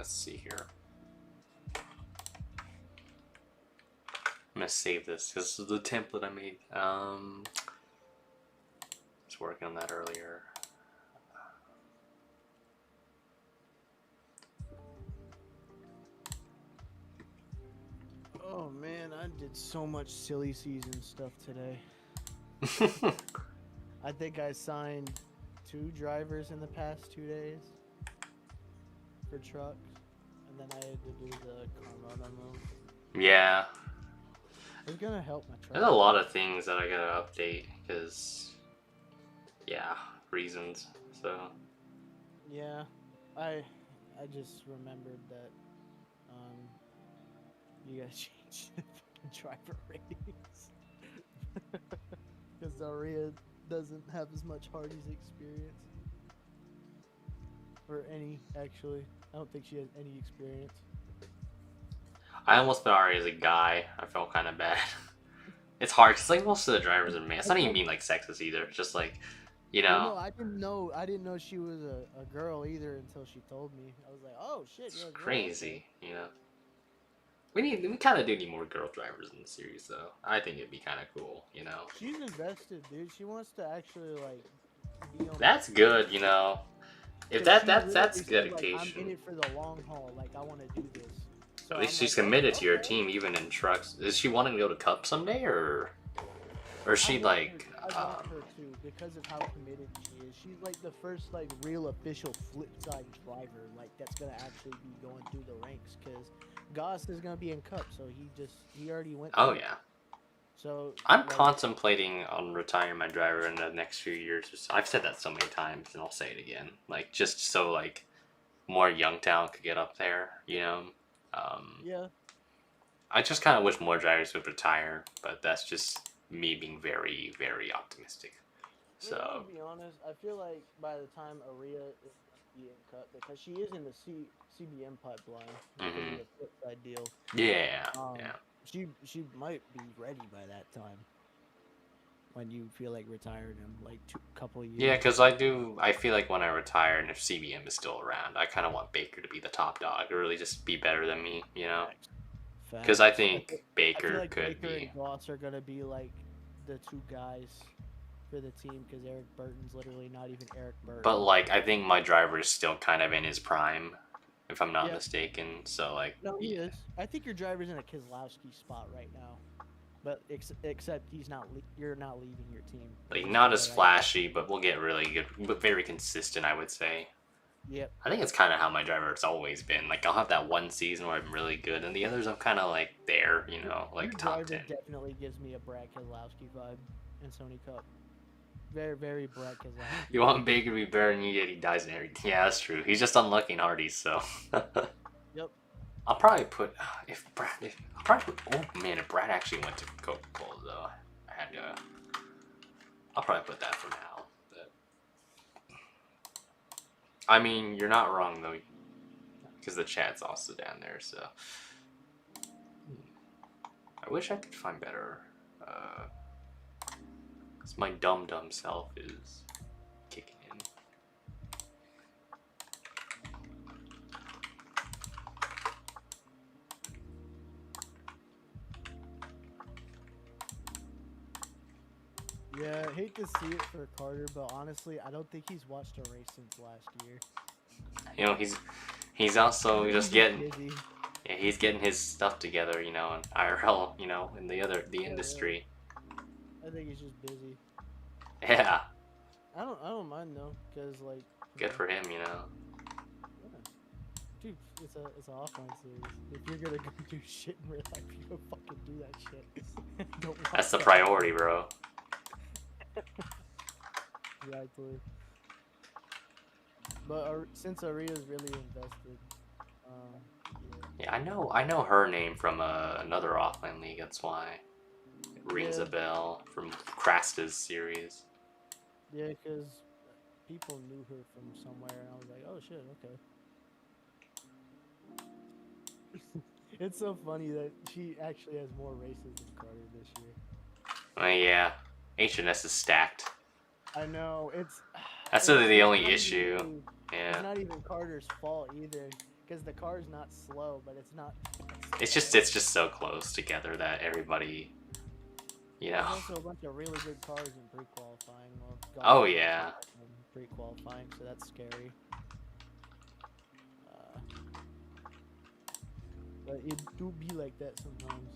let's see here. I'm gonna save this. This is the template I made. I was working on that earlier. Oh man, I did so much silly season stuff today. I think I signed 2 drivers in the past 2 days for trucks, and then I had to do the Carmona move. Yeah. It's gonna help my truck. There's a lot of things that I gotta update because, yeah, reasons. So. Yeah, I just remembered that you gotta change the fucking driver ratings because Aria doesn't have as much Hardy's experience, or any actually. I don't think she has any experience. I almost put Ari as a guy. I felt kind of bad. It's hard because like most of the drivers are men. It's not even mean like sexist either. It's just like, you know. Well, no, I didn't know she was a girl either until she told me. I was like, oh shit, It's you're a girl. crazy, you know. We kind of do need more girl drivers in the series, though. I think it'd be kind of cool, you know. She's invested, dude. She wants to actually like be on. That's good, you know. If that's dedication. Like, I'm in it for the long haul. Like I want to do this. So At least I'm she's like, committed oh, to your okay. team, even in trucks. Is she wanting to go to Cup someday, or is she like? I want her to because of how committed she is. She's like the first like real official flip side driver, like that's gonna actually be going through the ranks. Because Goss is gonna be in Cup, so he already went. Oh yeah. So I'm like, contemplating on retiring my driver in the next few years. I've said that so many times, and I'll say it again. Like just so like more young talent could get up there, you know. Yeah. I just kind of wish more drivers would retire, but that's just me being very, very optimistic. So, to be honest, I feel like by the time Aria is being cut, because she is in the CBM pipeline, because of the flip side deal. yeah, yeah. She might be ready by that time. When you feel like retiring him, like couple years. Yeah, because I feel like when I retire and if CBM is still around, I kind of want Baker to be the top dog, or really just be better than me, you know? Because I think Baker could Baker be. and Goss are going to be like the 2 guys for the team, because Eric Burton's literally not even Eric Burton. But, like, I think my driver is still kind of in his prime, if I'm not mistaken. So, like. No, he is. I think your driver's in a Keselowski spot right now. But except you're not leaving your team. Like, not as flashy, but we'll get really good, but very consistent, I would say. Yep. I think it's kind of how my driver's always been. Like, I'll have that one season where I'm really good, and the others I'm kind of like there, you know, like your top driver 10. Definitely gives me a Brad Keselowski vibe in Sony Cup. Very, very Brad Keselowski. You want Baker to be better than you, yet he dies in everything. Yeah, that's true. He's just unlucky in Hardy's, so. Yep. I'll probably put if Brad actually went to Coca-Cola though. I'll probably put that for now. But, I mean, you're not wrong though, because the chat's also down there. So I wish I could find better. Because my dumb self is kicking in. Yeah, I hate to see it for Carter, but honestly, I don't think he's watched a race since last year. You know, he's also just getting busy. Yeah, he's getting his stuff together, you know, in IRL, you know, in the industry. I think he's just busy. Yeah. I don't mind though, cause like. Good for him, you know. Yeah. Dude, it's an offline series. If you're gonna go do shit in real life, you go fucking do that shit. That's the priority, bro. Exactly. But since Aria's really invested, yeah, I know her name from another offline league. That's why it rings a bell from Krasta's series. Yeah, because people knew her from somewhere, and I was like, oh shit, okay. It's so funny that she actually has more races than Carter this year. Yeah, H&S is stacked. I know, That's really the only issue. Yeah. It's not even Carter's fault either. because the car is not slow, but it's not. It's just so close together that everybody, you know. There's also a bunch of really good cars in pre-qualifying. Well, Oh yeah. Pre-qualifying, so that's scary. But it do be like that sometimes.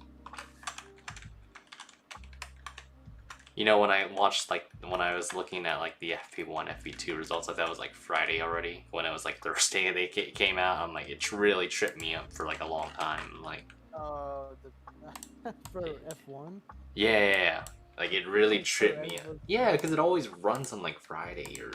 You know, when I watched, like, when I was looking at, like, the FP1, FP2 results, I thought it was, like, Friday already. When it was, like, Thursday they came out, I'm like, it really tripped me up for, like, a long time. Like, for F1? Yeah. Like, it really tripped me up. Yeah, because it always runs on, like, Friday or...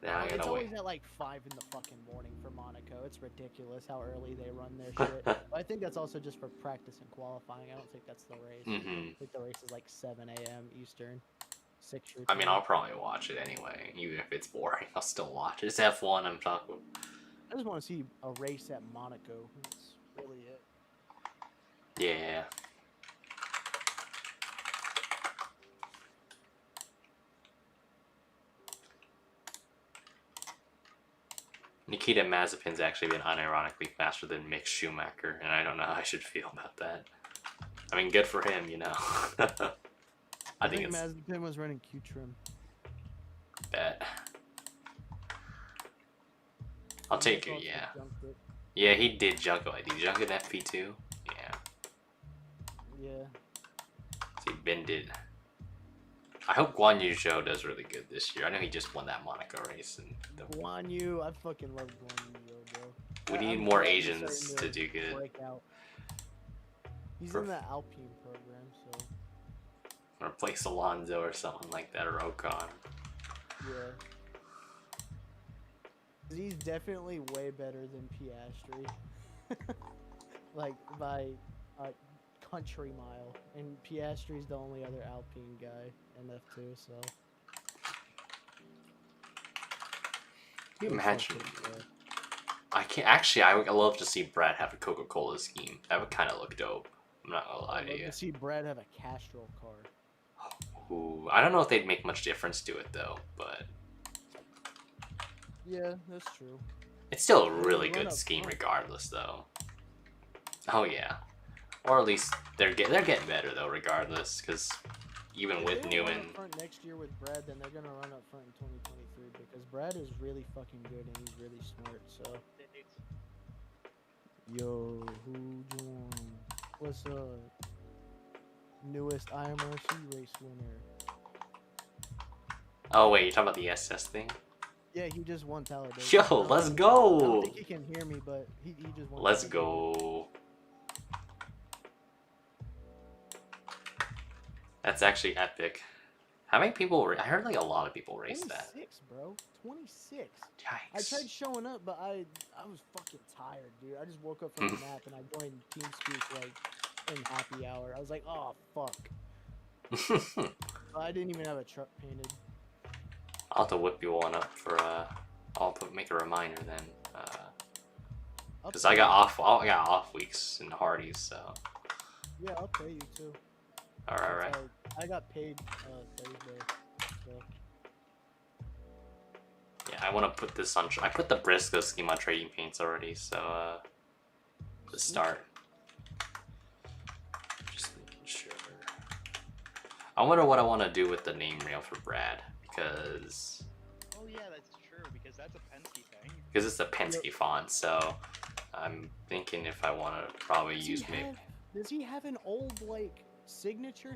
Now I It's gotta always wait. at like 5 in the fucking morning for Monaco. It's ridiculous how early they run their shit. But I think that's also just for practice and qualifying. I don't think that's the race. I think the race is like 7 a.m. Eastern. 6 your I time. mean, I'll probably watch it anyway, even if it's boring. I'll still watch it. It's F1 I'm talking. I just want to see a race at Monaco. That's really it. Yeah. Nikita Mazepin's actually been unironically faster than Mick Schumacher, and I don't know how I should feel about that. I mean, good for him, you know. I think Mazepin was running Q-Trim. Bet. I'll take it, yeah. Yeah, he did junk it. Did he junk it in FP2? Yeah. Yeah. See, Ben did. I hope Guan Yu Zhou does really good this year. I know he just won that Monaco race. And Guan Yu, I fucking love Guan Yu, bro. We need more Asians to do good. He's in the Alpine program, so. Replace Alonso or something like that, or Ocon. Yeah. He's definitely way better than Piastri. Like, by a country mile. And Piastri's the only other Alpine guy in F2, so. Can you imagine? I can't. Actually, I would love to see Brad have a Coca-Cola scheme. That would kind of look dope. I'm not gonna lie to you. To see Brad have a Castrol car. Ooh, I don't know if they'd make much difference to it though, but yeah, that's true. It's still a really good scheme, regardless, though. Oh yeah, or at least they're getting better though, regardless, because even with Newman. Next year with Brad, then they're gonna run up front in 2023 because Brad is really fucking good and he's really smart. So. Yo, who joined? What's up? Newest IMRC race winner. Oh wait, you're talking about the SS thing? Yeah, he just won Talladega. Yo, let's go! I don't think he can hear me, but he just won. Let's go. That's actually epic. How many people? I heard like a lot of people race that. 26, bro. 26. Yikes. I tried showing up, but I was fucking tired, dude. I just woke up from a nap and I joined TeamSpeak like in happy hour. I was like, oh fuck. I didn't even have a truck painted. I'll have to whip you one up for make a reminder then. Because I got off weeks in Hardee's, so. Yeah, I'll pay you too. Alright. I got paid Thursday. So. Yeah, I want to put this on. I put the Briscoe scheme on Trading Paints already, so to start. Just sure. I wonder what I want to do with the name rail for Brad, because. Oh yeah, that's true, because that's a Penske thing. Because it's a Penske font, so I'm thinking if I want to probably use maybe. Does he have an old like signature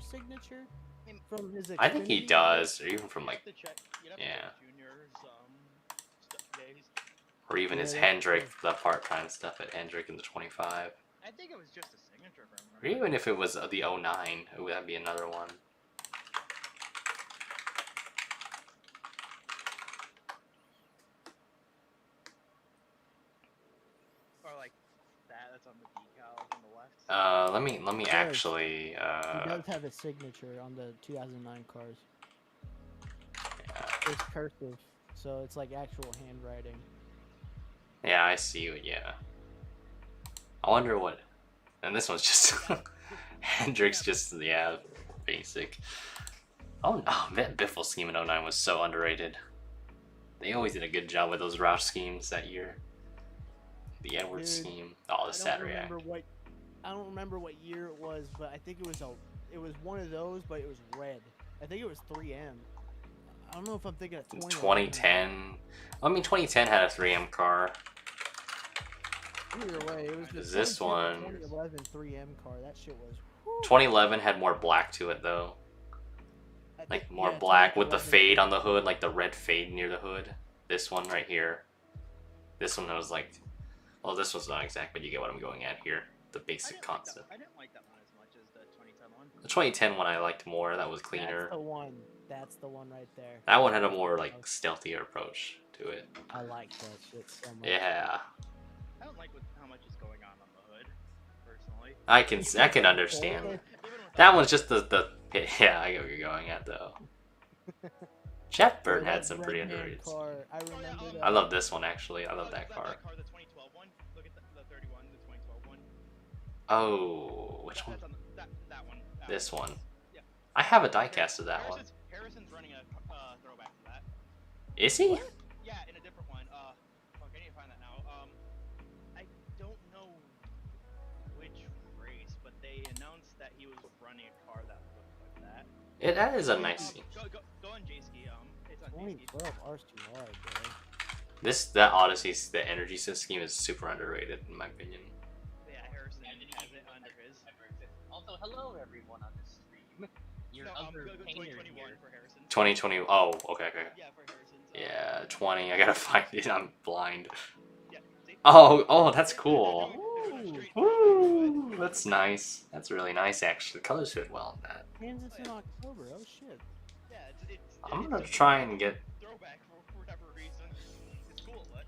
from his? I think he does, or even from like. Yeah. Or even his Hendrick, the part-time stuff at Hendrick in the 25. I think it was just a signature for him. Or even if it was the 09, that'd be another one. Or like that's on the decal on the left. Let me actually. He does have a signature on the 2009 cars. Yeah. It's cursive, so it's like actual handwriting. Yeah, I see you. Yeah. I wonder what. And this one's just Hendrick's just basic. Oh no, that Biffle scheme in 09 was so underrated. They always did a good job with those Roush schemes that year. The Edward Dude, scheme. Oh, the I stat don't react. remember what. I don't remember what year it was, but I think it was one of those, but it was red. I think it was 3M. I don't know if I'm thinking of 2011. 2010. I mean, 2010 had a 3M car. Either way, it was the Is this 2010 one? 2011 3M car. That shit was. Whew. 2011 had more black to it though. I Like think- more yeah, black with the 2011 fade on the hood, like the red fade near the hood. This one right here. This one was like, well, this one's not exact, but you get what I'm going at here. The basic concept. I didn't like that one as much as the 2010 one. The 2010 one I liked more. That was That's cleaner. the one. That's the one right there. That one had a more like stealthier approach to it. I like that shit so much. Yeah, I don't like how much is going on the hood, personally. I can understand. Even with That one's just the yeah. I get what you're going at though. Jeff Burton That had some pretty red man underrated. car, I remember that. I love this one actually. I love that car. That car, the 2012 one. Look at the 31, the 2012 one. Oh, which one? That's on that one. This one. Yeah. I have a diecast of that one. Harrison's running a throwback to that. Is he? Yeah, in a different one. Fuck, I need to find that now. I don't know which race, but they announced that he was running a car that looked like that. That is a nice. Go on J-Ski. It's on J-Ski. 2012 R2R, bro. That Odyssey, the energy scheme is super underrated in my opinion. Yeah, Harrison has it under his. Also, hello everyone on this stream. Your No, other go painter 2021 here. for Harrison. 2020. Oh, okay. Yeah, for Harrison's. Yeah, 20. I gotta find it. I'm blind. Yeah, see? Oh, that's cool. They're doing straight Woo, that's nice. That's really nice actually. The colors fit well in that. Kansas in October. Oh shit. Yeah, I'm it's gonna a try and get. throwback for whatever reason. It's cool, but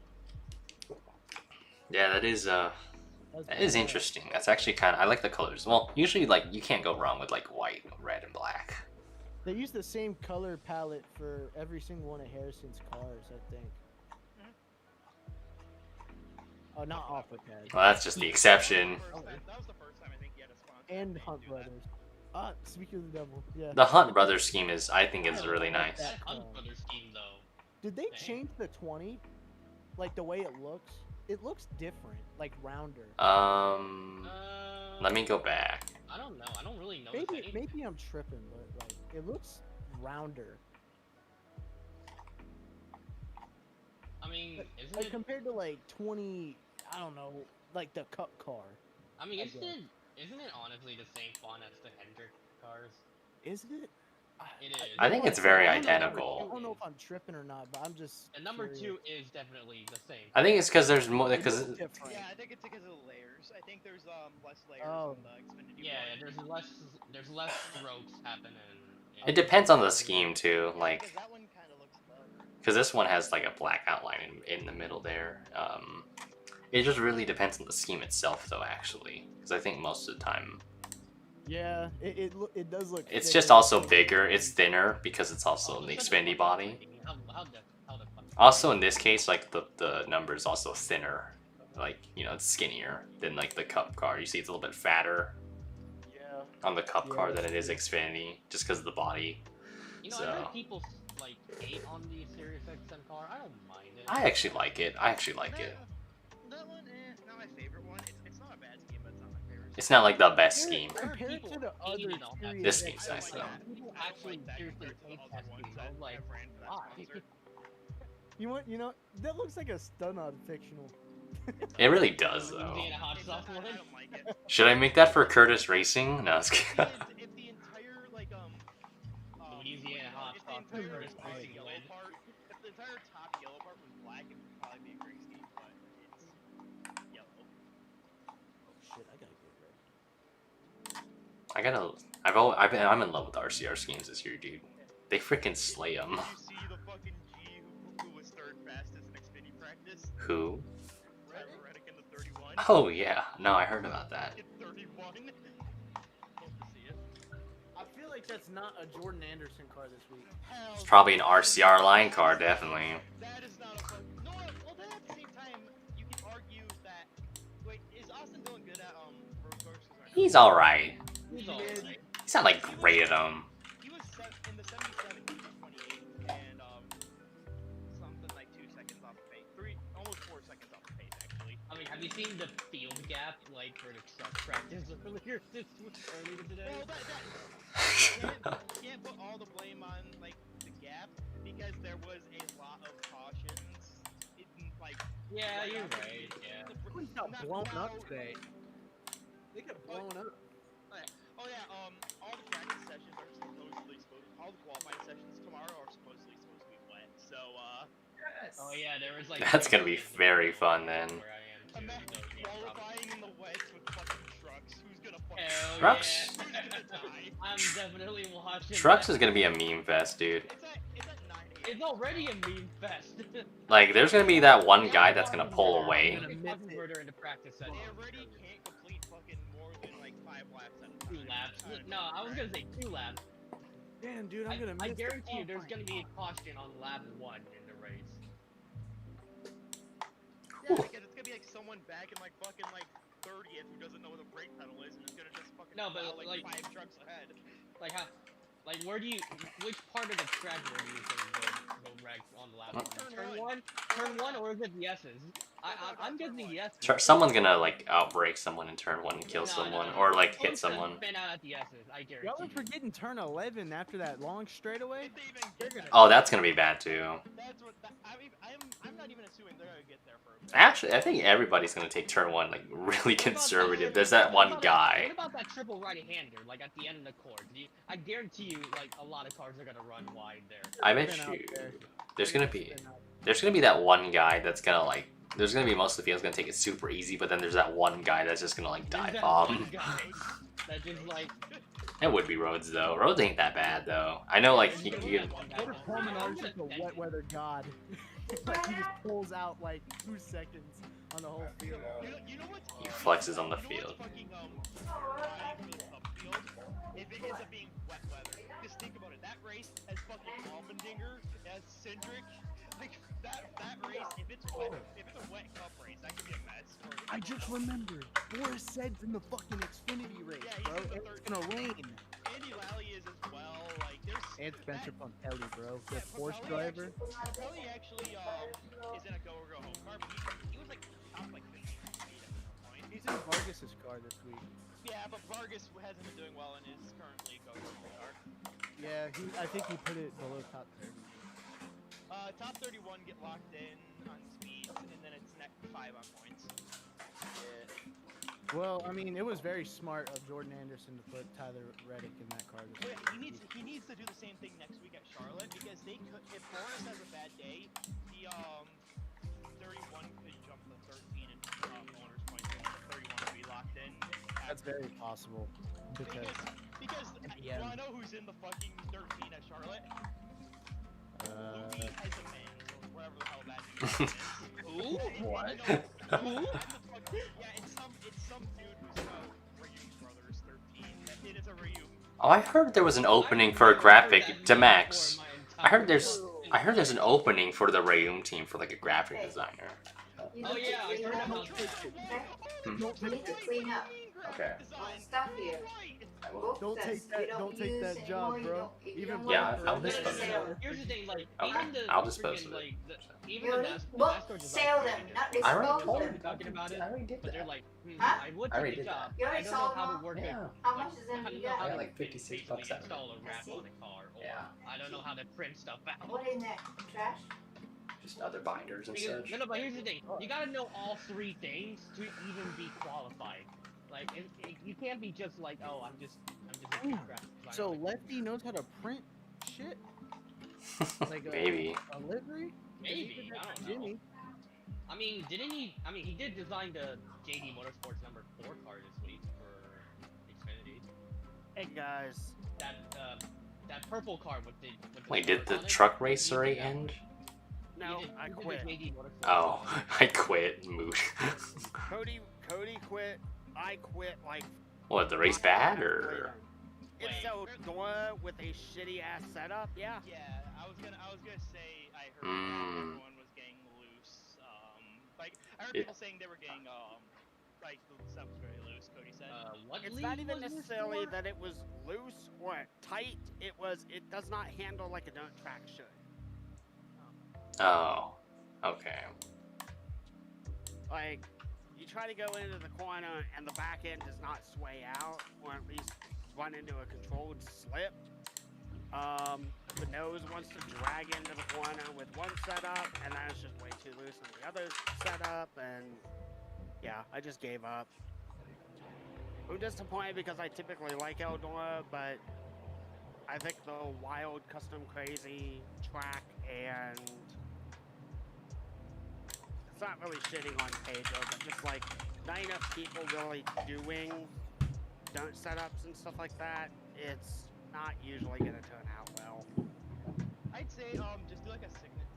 Yeah, that is That's that is badass. interesting. That's actually kind of. I like the colors. Well, usually like you can't go wrong with like white, red, and black. They use the same color palette for every single one of Harrison's cars, I think. Oh, not Offer Pad. Well, that's just the exception. that was the first time I think he had a sponsor. And Hunt Brothers. Ah, speaking of the devil, yeah. The Hunt Brothers scheme is, I think, is really nice. That Hunt Brothers scheme though. Did they Dang. change the 20? Like the way it looks? It looks different, like rounder. Let me go back. I don't know. I don't really know. anything. Maybe I'm tripping, but like it looks rounder. I mean, isn't Like it? compared to like 20, I don't know, like the Cup car. I mean, I isn't guess. it honestly the same font as the Hendrick cars? Isn't it? It is. I think it's very I don't know if I'm- identical. I don't know if I'm tripping or not, but I'm just. And number curious. 2 is definitely the same. I think it's because there's more. It Because looks different. Yeah, I think it's because of the layers. I think there's less layers Oh. in the Xfinity Yeah, one. there's less strokes happening. it depends on the scheme too. Yeah, Like, 'cause that one kind of looks low. because this one has like a black outline in the middle there. It just really depends on the scheme itself, though. Actually, because I think most of the time Yeah, it does look. it's thicker. just also bigger. It's thinner because it's also in the Xfinity body. How the Also, in this case, like the number is also thinner. Like, you know, it's skinnier than like the Cup car. You see, it's a little bit fatter Yeah. on the Cup Yeah, car than that's it is true. Xfinity, just because of the body. You know, So- I heard people like hate on the Sirius XM car. I don't mind it. I actually like it. I actually like it. That one, not my favorite one. It's not a bad scheme, but it's not my favorite. It's not like the best scheme. I heard Compared people to the hated other on that. Sirius This XM scheme's nice, though. People I don't actually like that seriously compared to the hate other that ones scheme. that I was like, have ran for that why? sponsor. You know, that looks like a stun on fictional. It really does, though. Louisiana hot It's sauce not- one. I don't like it. Should I make that for Curtis Racing? No, I was kidding. If the entire Louisiana hot if the sauce entire Curtis top Racing yellow win. part, if the entire top yellow part was black, it would probably be a great scheme, but it's yellow. Oh shit, I gotta get I'm in love with RCR schemes this year, dude. They freaking slay them. Did you see the fucking G who was third fastest in Xfinity practice? Who? Reddick in the 31. Oh yeah, no, I heard about that. In 31. Love to see it. I feel like that's not a Jordan Anderson car this week. Hell It's probably an RCR line car, definitely. That is not a fun. No, well then at the same time, you can argue that. Wait, is Austin doing good at road courses right now? He's all right. He's all right. He's not like great at them. He was in the 77, he was 28, and something like 2 seconds off the pace. Almost 4 seconds off the pace actually. I mean, Have you seen the field gap, like, for the truck practice earlier today? Well, you can't put all the blame on like the gap because there was a lot of cautions. Like Yeah, right you're after right, yeah. We got blown up today. They got blown up. Oh yeah, all the practice sessions are all the qualifying sessions tomorrow are supposedly supposed to be wet. So Oh yeah, there was like... That's gonna be very fun then. Where I am, too, imagine so yeah, qualifying in the wet with fucking trucks. Who's gonna fucking Hell Trucks? yeah. Who's gonna die? I'm definitely watching Trucks that. is gonna be a meme fest, dude. It's at 9 a.m. It's already a meme fest. Like, there's gonna be that one guy that's gonna pull away. Converter into practice They session. already can't complete fucking more than like 5 laps at a 2 time. laps. No, I was gonna say 2 laps. Damn, dude, I'm gonna miss I the guarantee you there's qualifying. gonna be a caution on lap 1 in the race. Yeah, because it's gonna be like someone back in like fucking like 30th who doesn't know what a brake pedal is and is gonna just fucking No, but, plow, like like- 5 trucks ahead. Like how, like where do you, which part of the track where do you think the wreck on the lap? Turn Turn 1? Turn 1 or is it the S's? I'm guessing the S's. Someone's gonna like outbrake someone in turn 1 and kill No, someone, no. or like Someone's hit someone. gonna spin out at the S's, I guarantee. Y'all are forgetting turn 11 after that long straightaway. If they even get there. Oh, that's gonna be bad too. That's what I'm not even assuming they're gonna get there for a bit. Actually, I think everybody's gonna take turn 1 like really conservative. There's that one guy. What about that triple right-hander, like at the end of the course? I guarantee you, like a lot of cars are gonna run wide there. I bet Been out you there. there's gonna be that one guy that's gonna like. There's gonna be most of the field's gonna take it super easy, but then there's that one guy that's just gonna like There's dive that bomb. one guy that just like It would be Rhodes though. Rhodes ain't that bad though. I know like he can. What if Palminar's just a wet weather god? Like, he just pulls out like 2 seconds on the whole field. You know what's He flexes on the you know field. what's fucking trying for the upfield if it ends up being wet weather. Just think about it. That race has fucking Almendinger, has Cindric. Like that race, if it's a wet cup race, that could be a mess. I just remembered. Boris said in the fucking Xfinity race, Yeah, he bro, said the it's third- gonna rain. Andy Lally is as well. Like there's And Spencer Pontelli, bro, the Yeah, Porsche driver. Pelly actually is in a go or go home car, but he was like top like 15 speed at this point. He's in Vargas's car this week. Yeah, but Vargas hasn't been doing well in his currently go or go home car. Yeah, I think he put it below top 30. Top 31 get locked in on speeds, and then it's next 5 on points. Well, I mean, it was very smart of Jordan Anderson to put Tyler Reddick in that car this But week. he needs to do the same thing next week at Charlotte because they could if Boris has a bad day, the 31 could jump the 13 and bonus points, and the 31 would be locked in. That's very possible. Because Because you Yeah. wanna know who's in the fucking 13 at Charlotte? Louis has a man, so wherever the hell that dude is. Who? What? Who? Yeah, it's some dude who's Ryu's brother's 13. It is a Ryu. Oh, I heard there was an opening for a graphic to Max. I heard there's an opening for the Rayum team for like a graphic designer. Oh yeah, I heard about this. You need to clean up Okay. stuff here. don't take that job, bro. Even Yeah, Black I'll Ranger- dispose of it. Here's the thing, like Okay, even the I'll dispose freaking, of it. like even You the need NASCAR book, design sell them, manager, not I already dispose told them. you. talking about it, I already did but they're that. like, Huh? I would I already take the did job. You I already don't know sold how them? to work Yeah. it. How much is I in don't you know how I got? got to like 56 bucks basically out of it. install a wrap on a car, or Yeah. I don't know how to print stuff out. What in that trash? Just other binders and Because, such. no, but here's the thing. You gotta know all 3 things to even be qualified. Like, you can't be just like, oh, I'm just a Ooh, graphic designer. So Like, Lefty knows how to print shit? Like a, Maybe. a livery? maybe, I don't know. Jimmy. I mean, he did design the JD Motorsports number 4 car this week for Xfinity. Hey guys, That purple car with the Wait, did the stars on it, truck he race did already that. end? no, He did I the quit. JD Motorsports Oh, car. I quit. Mood. Cody quit. I quit like. What, the race bad or? It's Wait. so duh with a shitty ass setup. Yeah. Yeah, I was gonna say I heard that Mm. everyone was getting loose. Like I heard It- people saying they were getting like the stuff was very loose. Cody said. What It's league not even was this necessarily for? that it was loose or tight. It does not handle like a dirt track should. Oh, okay. Like you try to go into the corner and the back end does not sway out, or at least run into a controlled slip. The nose wants to drag into the corner with one setup, and then it's just way too loose on the other setup, and yeah, I just gave up. I'm disappointed because I typically like Eldora, but I think the wild, custom, crazy track, and it's not really shitting on Pedro, but just like not enough people really doing don't setups and stuff like that. It's not usually gonna turn out well. I'd say just do like a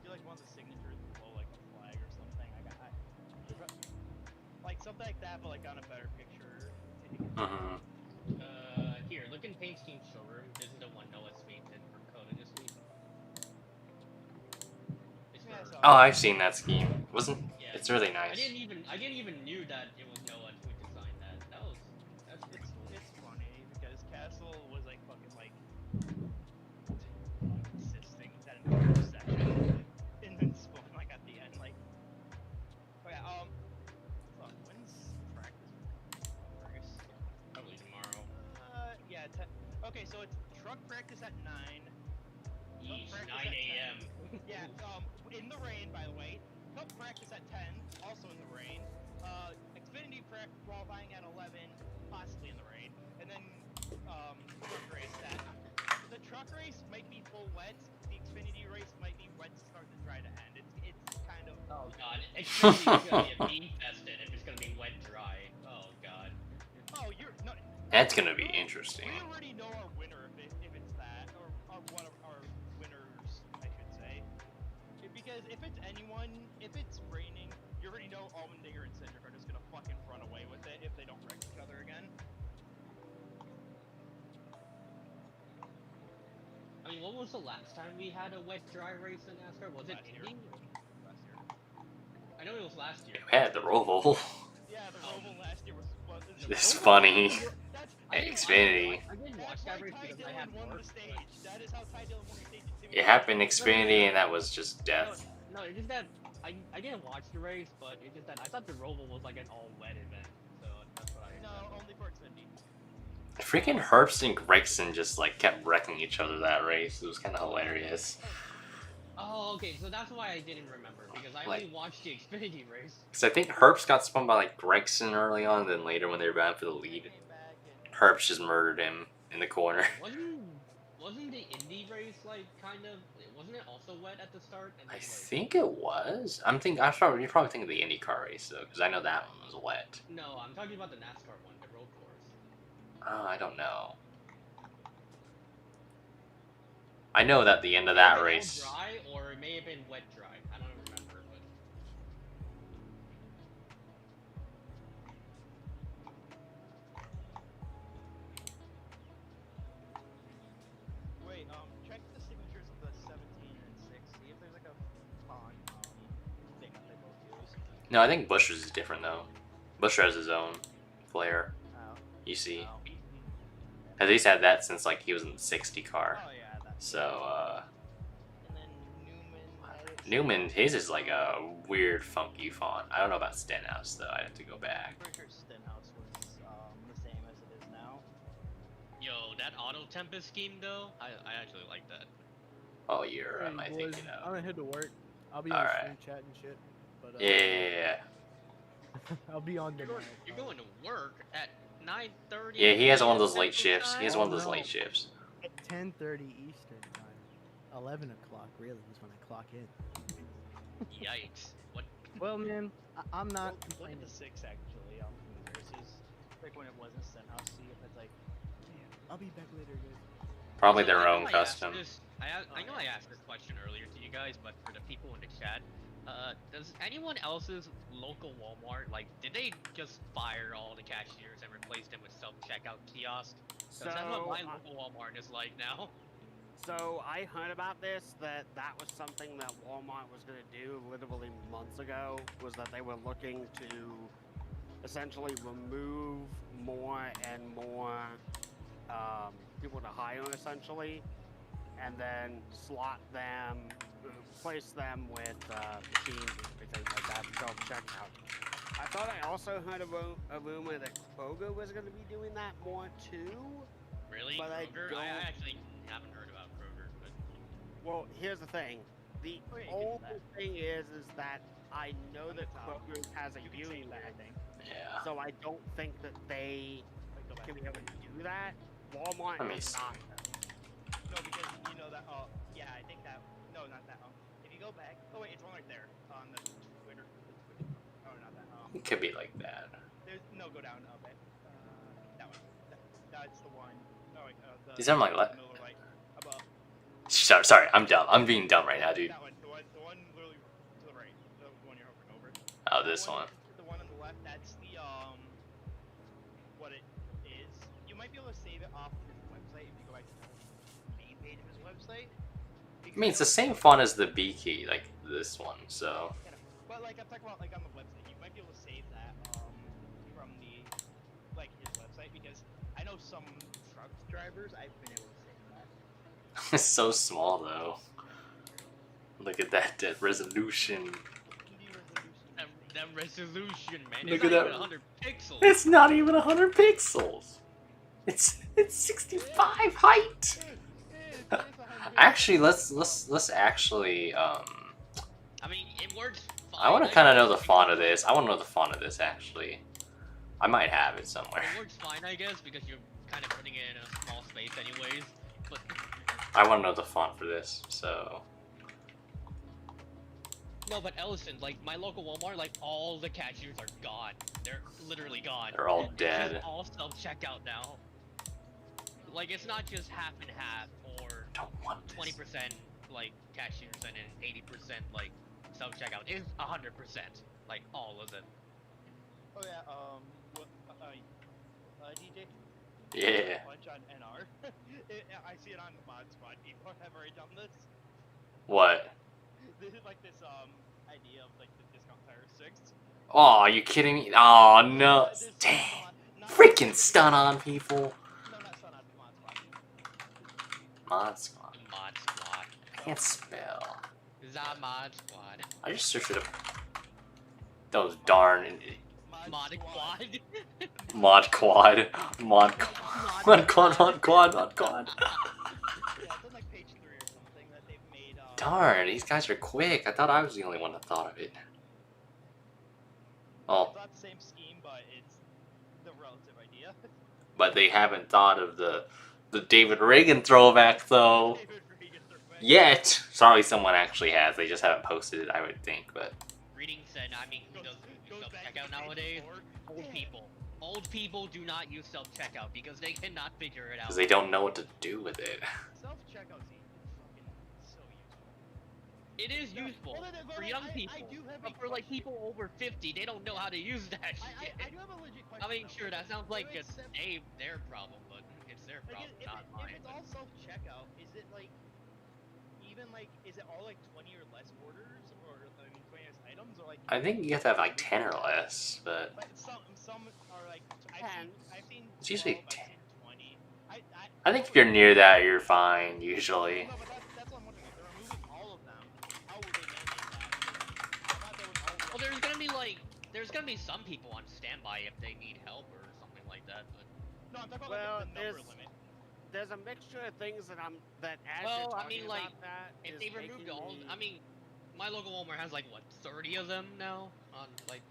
do like one of the signatures below like a flag or something. Like something like that, but like on a better picture. Here, look in Paint Scheme showroom. This is the one Noah's painted for Coda this week. It's Yeah, for- so- Oh, I've seen that scheme. Wasn't? Yeah. It's really I nice. didn't even knew that it was Noah who designed that. That's pretty cool. It's funny because Castle was like fucking like insisting that an section and then spoke like at the end like okay fuck, when's practice for Fergus? Probably tomorrow. Yeah, okay, so it's truck practice at 9. Yeesh, practice 9 at 10. a.m. Yeah, in the rain, by the way. Cup practice at 10, also in the rain. Xfinity qualifying at 11, possibly in the rain. And then, truck race at... The truck race might be full wet. The Xfinity race might be wet to start, to dry to end. It's kind of... Oh god, Xfinity's gonna be a beam fested if it's gonna be wet dry. Oh god. Oh, you're... No, That's gonna be interesting. we already know our winner if it's that, or one of our winners, I should say. Because if it's anyone, if it's raining, you already know Allmendinger and Cindric are just gonna fucking run away with it if they don't wreck each other again. I mean, when was the last time we had a wet dry race in NASCAR? Was it Last year. Indy? Last year. I know it was last year. We had the Roval. Yeah, the Roval last year was It's funny. That's, Xfinity. I didn't watch that's that why race Ty because I Dillon had won work. the stage. That is how Ty Dillon won the stage. It happened in Xfinity, and that was just death. No, it's just that I didn't watch the race, but it's just that I thought the Roval was like an all-wet event, so that's what I. No, only for Xfinity. Freaking Herbst and Gregson just like kept wrecking each other that race. It was kind of hilarious. Oh, okay, so that's why I didn't remember because I only watched the Xfinity race. Because I think Herbst got spun by like Gregson early on, then later when they were bound for the lead, Herbst just murdered him in the corner. Wasn't the Indy race like kind of? Wasn't it also wet at the start? And I then, like, think it was. You're probably thinking of the IndyCar race though, because I know that one was wet. No, I'm talking about the NASCAR one, the road course. Oh, I don't know. I know that the end of that race. All dry, or it may have been wet dry. I don't remember, but. Wait, check the signatures of the 17 and 6. See if there's like a font thing that they both use. No, I think Bush's is different though. Bush has his own flair. Oh. You see, Oh. at least had that since like he was in the 60 car. Oh yeah, that's. So And then Newman. Newman, his is like a weird, funky font. I don't know about Stenhouse though. I have to go back. I'm pretty sure Stenhouse was the same as it is now. Yo, that Auto Tempest scheme though, I actually like that. Oh, you're. Hey, Am I boys, thinking I'm of? gonna head to work. I'll be All on right. stream chat and shit. But, Yeah. I'll be on You're demand. going to work at 9:30. Yeah, he has one of those late Central shifts. He Time? has one of those Oh, no. late shifts. At 10:30 Eastern time. 11 o'clock really is when I clock in. Yikes! What? Well, man, I'm not Look at complaining. the 6 actually versus like when it wasn't Stenhouse. See if it's like. I'll be back later, guys. Probably So their I know own I asked custom. I know I asked this question earlier to you guys, but for the people in the chat, does anyone else's local Walmart, like, did they just fire all the cashiers and replace them with self-checkout kiosks? So, That's what my local Walmart is like now. So I heard about this, that was something that Walmart was going to do literally months ago, was that they were looking to essentially remove more and more people to hire essentially, and then slot them, replace them with machines and everything like that, self-checkout. I thought I also heard a rumor that Kroger was going to be doing that more too. Really? But I Kroger? I don't- actually haven't heard about Kroger, but Well, here's the thing. The Oh, yeah, you can do only that. thing is that I know On that the top. Kroger has a You can viewing save there, I lab, think. Yeah. so I don't think that they Wait, go back. can be able to do that. Walmart Let me is see. not. No, because you know that. Oh, yeah, I think that. No, not that. If you go back. Oh wait, it's one right there on the Twitter. Oh, not that. It could be like that. There's no go down. Okay. That one. That's the one. No, wait, the. Is that my left? Middle right above. Sorry, I'm dumb. I'm being dumb right now, dude. That one. The one literally to the right. The one you're hovering over. Oh, this one. The one on the left. That's the What it is. You might be able to save it off of his website if you go back to the main page of his website. I mean, it's the same font as the B key, like this one. So But like I'm talking about like on the website, you might be able to save that from the like his website because I know some truck drivers I've been able to save that. it's so small though. Look at that resolution. that resolution, man. Look It's at not that. even 100 pixels. It's not even 100 pixels. It's 65 height. Actually, let's actually I mean, it works fine. I want to I kind of know guess, the font because- of this. I want to know the font of this actually. I might have it somewhere. It works fine, I guess, because you're kind of putting it in a small space anyways. But I want to know the font for this. So no, but Ellison, like my local Walmart, like all the cashiers are gone. They're literally gone. they're all It's dead. just all self-checkout now. Like it's not just half and half or Don't want this. 20% like cashiers and then 80% like self-checkout. It's 100%, like all of them. Oh yeah, what, DJ? Yeah. Bunch on NR. I see it on the mod squad. People have already done this. What? This is like this idea of like the discount tire 6. Oh, are you kidding me? Oh no! This is Dang! not- Freaking stun on people. No, not stun on mod squad. Mod squad. Mod squad. I can't spell. The mod squad. I just searched it up. Those darn Mod quad. mod quad, mod quad, mod quad, mod quad, mod quad. Yeah, it's on like page 3 or something that they've made. Darn, these guys are quick. I thought I was the only one that thought of it. Oh, It's not the same scheme, but it's the relative idea. but they haven't thought of the David Reagan throwback though. David Reagan throwback. Yet. Sorry, someone actually has. They just haven't posted it, I would think. But Reading said, I mean, who does Goes back self-checkout to page nowadays? 4. Old people. Old people do not use self-checkout because they cannot figure it out. because they don't know what to do with it. Self-checkout's fucking so useful. It is No, useful hold on, hold for on, young I people, do have but a for like question. people over 50, they don't know how to use that I shit. do have a legit question. I mean, though. sure, that sounds like Wait, it's Seb, their problem, but it's their like, problem, if not mine. it's all self-checkout, is it like even like is it all like 20 or less orders, or I mean 20 less items, or like? I think you have to have like 10 or less, but But some are like I've seen It's usually 12, I've 10. seen 20. I think if you're near that, you're fine usually. No, but that's what I'm wondering. If they're removing all of them, how will they manage that? I thought they would all. Well, there's gonna be some people on standby if they need help or something like that, but. No, I'm talking about Well, like, the number limit. There's a mixture of things that as Well, you're I talking mean, like, about that, If is they removed making all, me- I mean, my local Walmart has like what 30 of them now on like.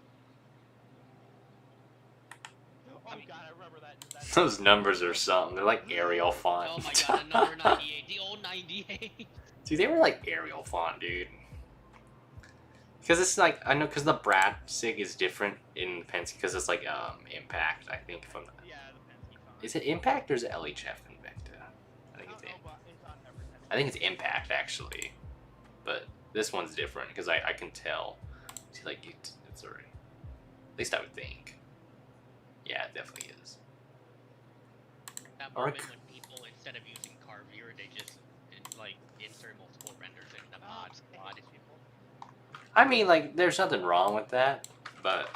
Oh god, I remember that. Those numbers are something. They're like Arial font. Oh my god, number 98, the old 98. Dude, they were like Arial font, dude. Because it's like, I know, because the Brad SIG is different in Penske, because it's like Impact, I think. From Yeah, the Penske font. is it Impact or is it LHF Invicta? I think it's No, but it's on every Penske. I think it's Impact actually, but this one's different because I can tell. See, like it's already. At least I would think. Yeah, it definitely is. That Or moment c- when people instead of using car viewer, they just like insert multiple renders in the mod squad. I mean, like, there's nothing wrong with that, but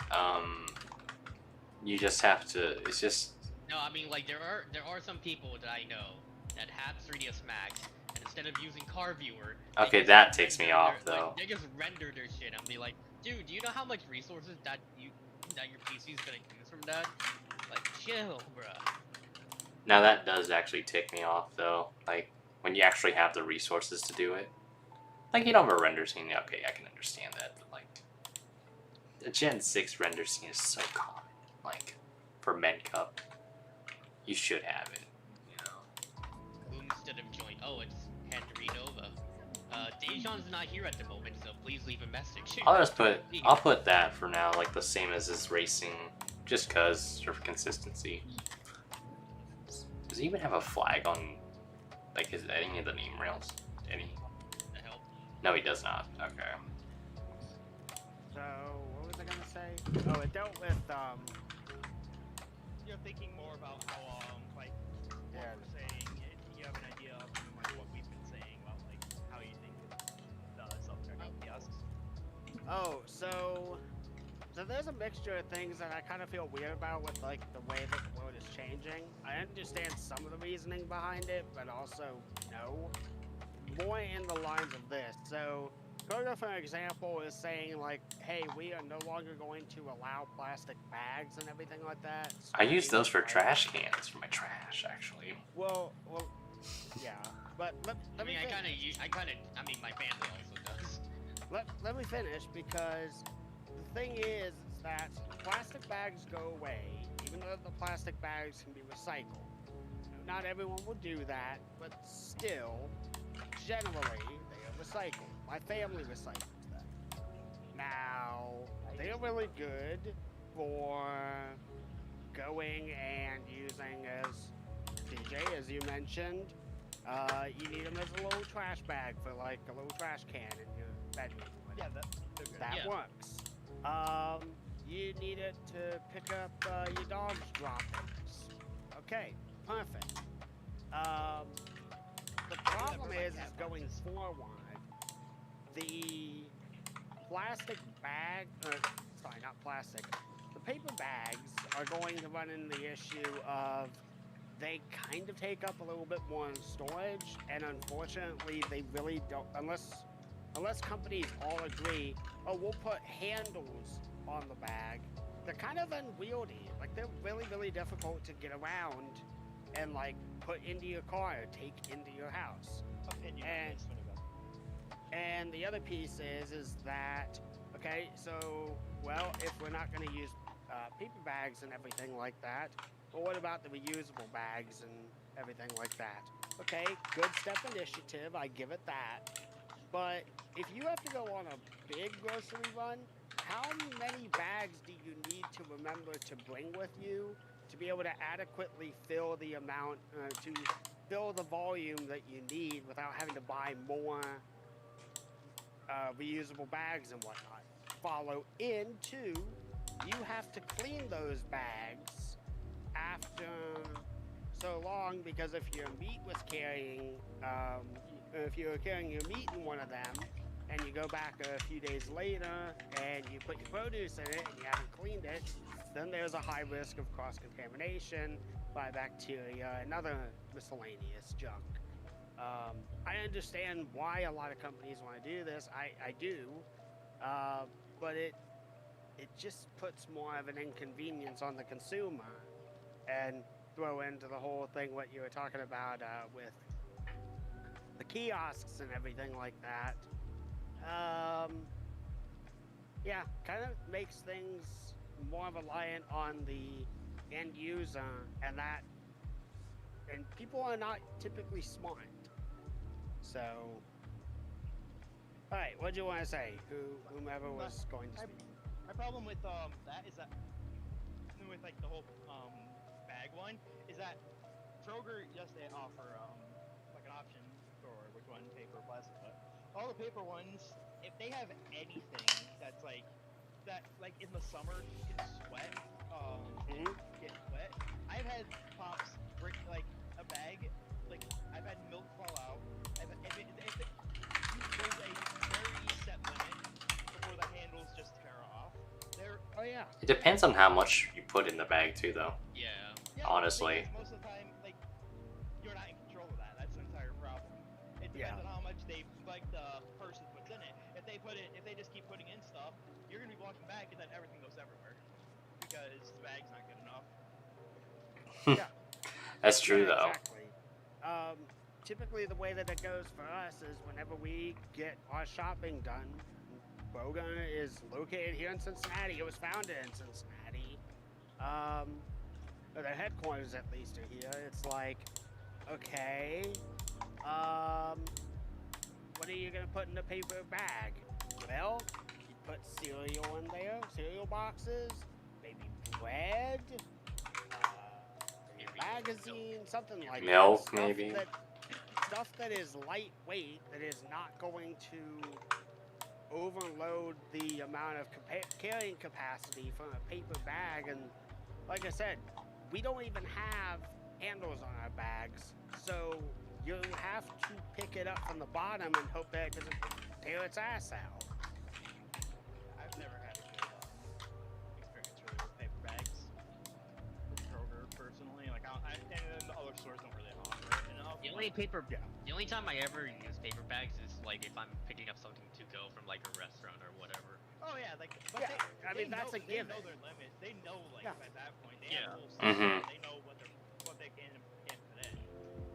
you just have to. It's just. No, I mean like there are some people that I know that have 3ds Max, and instead of using car viewer. they Okay, just that takes me render off, their- though. Like, they just render their shit and be like, dude, do you know how much resources that you that your PC's gonna use from that, like, chill, bruh. Now that does actually tick me off though. Like when you actually have the resources to do it. Like you don't have a render scene. Okay, I can understand that, but like the Gen 6 render scene is so common. Like for Men Cup, you should have it. You know. Who instead of join? Oh, it's Henry Nova. Dejan's not here at the moment, so please leave a message. I'll put that for now, like the same as his racing, just cause for consistency. Does he even have a flag on, like, any of the name rails? Any? The hell? No, he does not. Okay. So, what was I gonna say? Oh, it dealt with, You're thinking more about how, like, what Yeah. we're saying. You have an idea of like what we've been saying about like how you think the subject of kiosks. oh, so there's a mixture of things that I kind of feel weird about with, like, the way that the world is changing. I understand some of the reasoning behind it, but also no. More in the lines of this. So, Kroger, for example, is saying, like, hey, we are no longer going to allow plastic bags and everything like that. I use those for Like- trash cans for my trash, actually. Well, yeah. But let I me mean, I finish. I mean, my family also does. Let me finish, because the thing is that plastic bags go away, even though the plastic bags can be recycled. Not everyone will do that, but still, generally, they are recycled. My family recycles them. Now, they are really good for going and using as DJ, as you mentioned. You need them as a little trash bag for, like, a little trash can in your bedroom. Yeah, they're good. That Yeah. works. You need it to pick up your dog's droppings. Okay, perfect. The problem is going forward, the plastic bag, sorry, not plastic, the paper bags are going to run into the issue of they kind of take up a little bit more storage, and unfortunately, they really don't, unless companies all agree, oh, we'll put handles on the bag. They're kind of unwieldy. Like, they're really, really difficult to get around and, like, put into your car or take into your house. Opinion. And- It's funny about And the other piece is that, okay, so, well, if we're not going to use paper bags and everything like that, well, what about the reusable bags and everything like that? Okay, good step initiative, I give it that. But if you have to go on a big grocery run, how many bags do you need to remember to bring with you to be able to adequately fill the amount, to fill the volume that you need without having to buy more reusable bags and whatnot? Follow into, you have to clean those bags after so long, because if your meat was carrying, if you were carrying your meat in one of them, and you go back a few days later and you put your produce in it and you haven't cleaned it, then there's a high risk of cross-contamination by bacteria and other miscellaneous junk. I understand why a lot of companies want to do this. I do, but it just puts more of an inconvenience on the consumer. And throw into the whole thing what you were talking about with the kiosks and everything like that. Yeah, kind of makes things more reliant on the end user, and people are not typically smart. So, all right, what do you want to say? Whomever was going to speak. My problem with that is that with like the whole bag one is that Kroger, yes, they offer like an option for which one, paper or plastic, but all the paper ones, if they have anything that's like in the summer you can sweat, get wet. I've had pops break like a bag, like I've had milk fall out. There's a very set limit before the handles just tear off. Oh yeah. It depends on how much you put in the bag too, though. Yeah. Yeah, Honestly. most of the time, like, you're not in control of that. That's the entire problem. It depends Yeah. on how much the person puts in it. If they just keep putting in stuff, you're gonna be walking back, and then everything goes everywhere. because the bag's not good enough. That's true Yeah, though. exactly. Typically the way that it goes for us is whenever we get our shopping done, Boga is located here in Cincinnati. It was founded in Cincinnati. Or their headquarters at least are here. It's like, okay, what are you gonna put in a paper bag? Well, you put cereal in there, cereal boxes, maybe bread, magazine, something like Milk, that. maybe. Stuff that is lightweight, that is not going to overload the amount of carrying capacity from a paper bag. And like I said, we don't even have handles on our bags, so you have to pick it up from the bottom and hope that it doesn't tear its ass out. I've never had a good experience really with paper bags. With Kroger, personally. Like, and then the other stores don't really offer it enough. The only time I ever use paper bags is like if I'm picking up something to go from like a restaurant or whatever. Oh yeah, like, but Yeah, I mean, that's a given. They know their limit. They know, like, Yeah. at that point, they Yeah. have a whole system. Mhm. They know what they can and can't put in.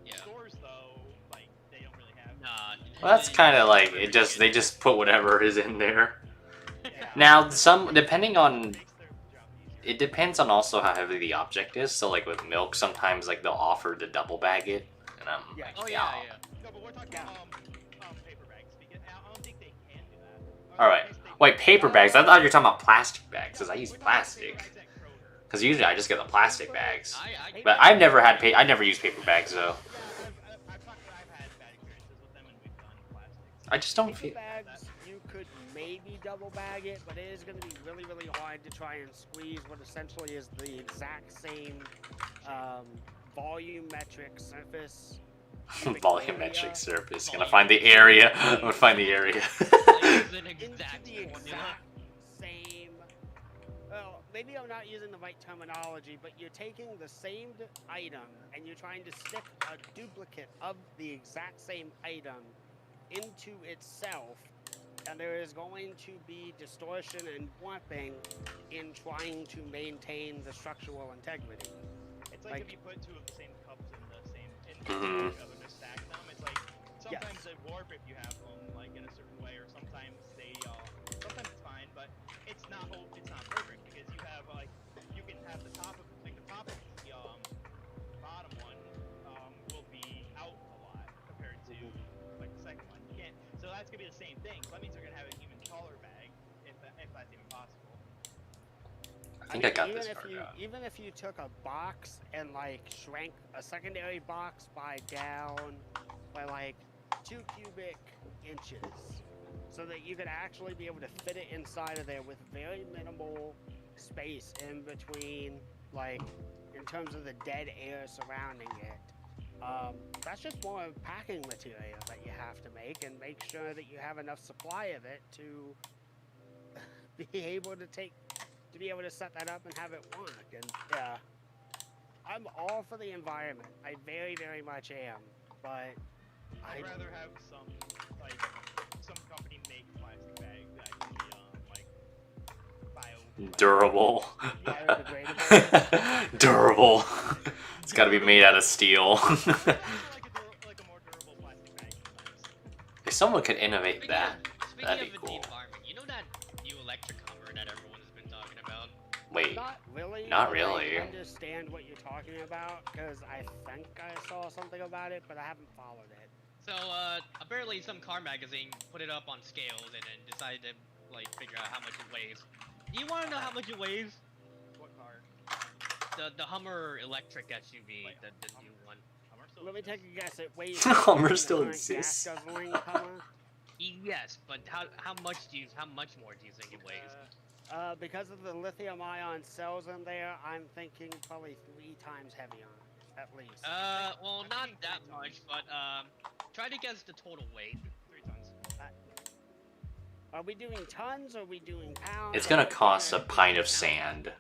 Yeah. Stores, though, like, they don't really have. Nah. Well, that's kind of like they just put whatever is in there. Yeah. Now, depending on It makes their job easier. it depends on also how heavy the object is. So like with milk, sometimes like they'll offer to double bag it, and I'm Yeah. like, Oh yeah, yeah. No, but we're talking Yeah. paper bags. Because I don't think they can do that. All right. Wait, paper bags? I thought you were talking about plastic bags, because I use plastic. Because usually I just get the plastic bags. But I've never used paper bags though. I've had bad experiences with them, and we've done plastics. I just don't Paper feel. bags, you could maybe double bag it, but it is going to be really, really hard to try and squeeze what essentially is the exact same volumetric surface. cubic Volumetric area surface. Gonna find the area. I'm gonna find the area. It's an into exact the formula. exact same. Well, maybe I'm not using the right terminology, but you're taking the same item and you're trying to stick a duplicate of the exact same item into itself, and there is going to be distortion and warping in trying to maintain the structural integrity. It's like, if you put two of the same cups in the same Mhm. each other to stack them. It's like sometimes they warp if you have them like in a certain way, or sometimes they sometimes it's fine, but it's not perfect because you have like you can have the top of the bottom one will be out a lot compared to like the second one. You can't, so that's gonna be the same thing. So that means they're gonna have an even taller bag if that's even possible. I think I got even this if part you out. even if you took a box and like shrank a secondary box down by like 2 cubic inches, so that you could actually be able to fit it inside of there with very minimal space in between, like in terms of the dead air surrounding it. That's just more packing material that you have to make sure that you have enough supply of it to be able to set that up and have it work. And yeah, I'm all for the environment. I very, very much am. But I'd rather have some company make plastic bags that can be bio Durable. biodegradable. Durable. It's got to be made out of steel. like a more durable plastic bag sometimes. If someone could innovate that, Speaking that'd of be the cool. environment, you know that new electric Hummer that everyone's been talking about? Wait. Not really. Not but really. I understand what you're talking about because I think I saw something about it, but I haven't followed it. So, apparently some car magazine put it up on scales and then decided to, like, figure out how much it weighs. Do you want to know how much it weighs? What car? The Hummer electric SUV, Wait, the new one. Hummer still Let me exists? take a guess. It weighs. Hummer more than still the current exists. Gas guzzling Hummer. Yes, but how much more do you think it weighs? Because of the lithium-ion cells in there, I'm thinking probably 3 times heavier, at least. Well, not that much, but try to guess the total weight. 3 tons. Are we doing tons or are we doing pounds? It's or gonna what cost a unit- pint of sand.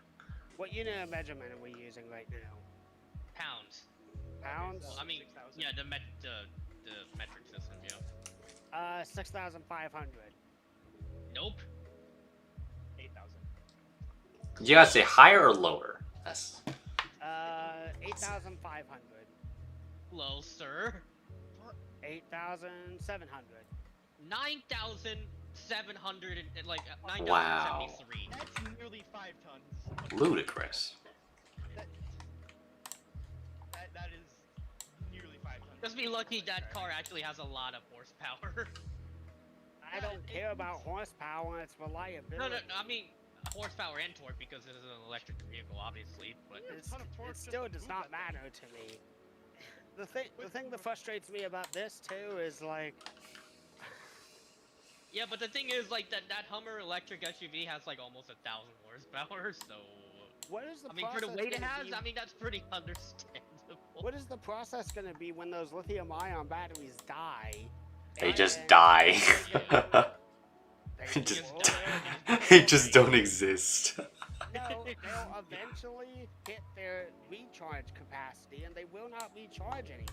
What unit of measurement are we using right now? Pounds. Pounds? Well, I mean, 6,000. yeah, the metric system, yeah. 6,500. Nope. 8,000. You gotta say higher or lower. That's 8,500. Low, sir. 8,700. 9,700 and like Wow. 9,073. That's nearly 5 tons. Ludicrous. That is nearly 5 tons. Just be lucky that car actually has a lot of horsepower. I don't care about horsepower, it's reliability. No, I mean horsepower and torque because this is an electric vehicle, obviously. But Yeah, a ton of torque It just still to does move not that matter to me. The thing that frustrates me about this too is like, yeah, but the thing is like that Hummer electric SUV has like almost 1,000 horsepower, so. what is the I mean, for process the weight it gonna has, be? I mean that's pretty understandable. What is the process going to be when those lithium-ion batteries die? They just and- die. They Just- will- They just don't exist. No, they'll eventually hit their recharge capacity, and they will not recharge anymore.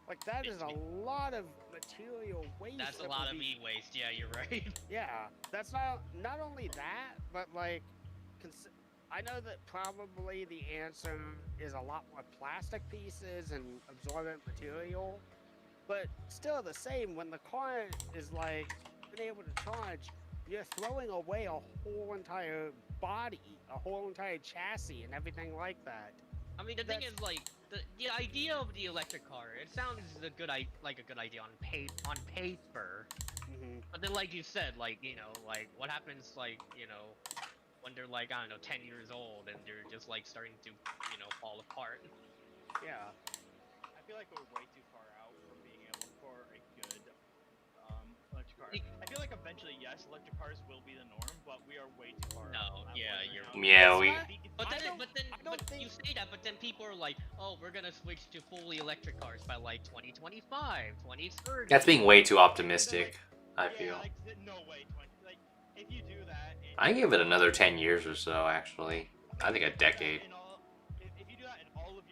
Like that is a lot of material waste. That's a that lot will of be- e-waste. Yeah, you're right. Yeah, that's not only that, but like, I know that probably the answer is a lot more plastic pieces and absorbent material, but still the same. When the car is like unable to charge, you're throwing away a whole entire body, a whole entire chassis, and everything like that. I mean, the thing is, like, the idea of the electric car, it sounds a good idea on paper. Mm-hmm. But then, like you said, like, you know, like, what happens, like, you know, when they're, like, I don't know, 10 years old and they're just, like, starting to, you know, fall apart. Yeah. I feel like we're way too far out from being able for a good electric car. I feel like eventually, yes, electric cars will be the norm, but we are way too far No, out. yeah, Right you're- now. Yeah, It's we. not- But I then, don't but think- you say that, but then people are like, oh, we're gonna switch to fully electric cars by, like, 2025, 2030. That's being way too optimistic, I Yeah, feel. like, no way, like, if you do that... I give it another 10 years or so, actually. I think a decade. If you do that and all of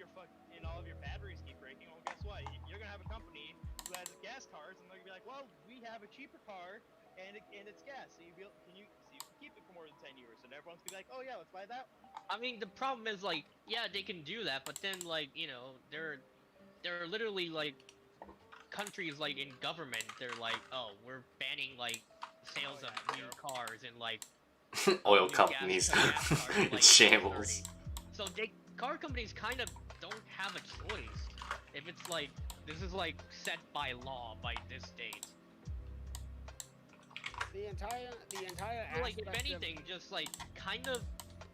your batteries keep breaking, well, guess what? You're gonna have a company who has gas cars, and they're gonna be like, well, we have a cheaper car, and it's gas, so you can keep it for more than 10 years, and everyone's gonna be like, oh yeah, let's buy that one. I mean, the problem is, like, yeah, they can do that, but then, like, you know, there are literally, like, countries, like, in government, they're like, oh, we're banning, like, sales of new cars and, like, Oil new companies. gas cars in, like, Shambles. 2030. So car companies kind of don't have a choice. If it's like, this is like set by law by this date. The entire So, like, if aspect of- anything, just like kind of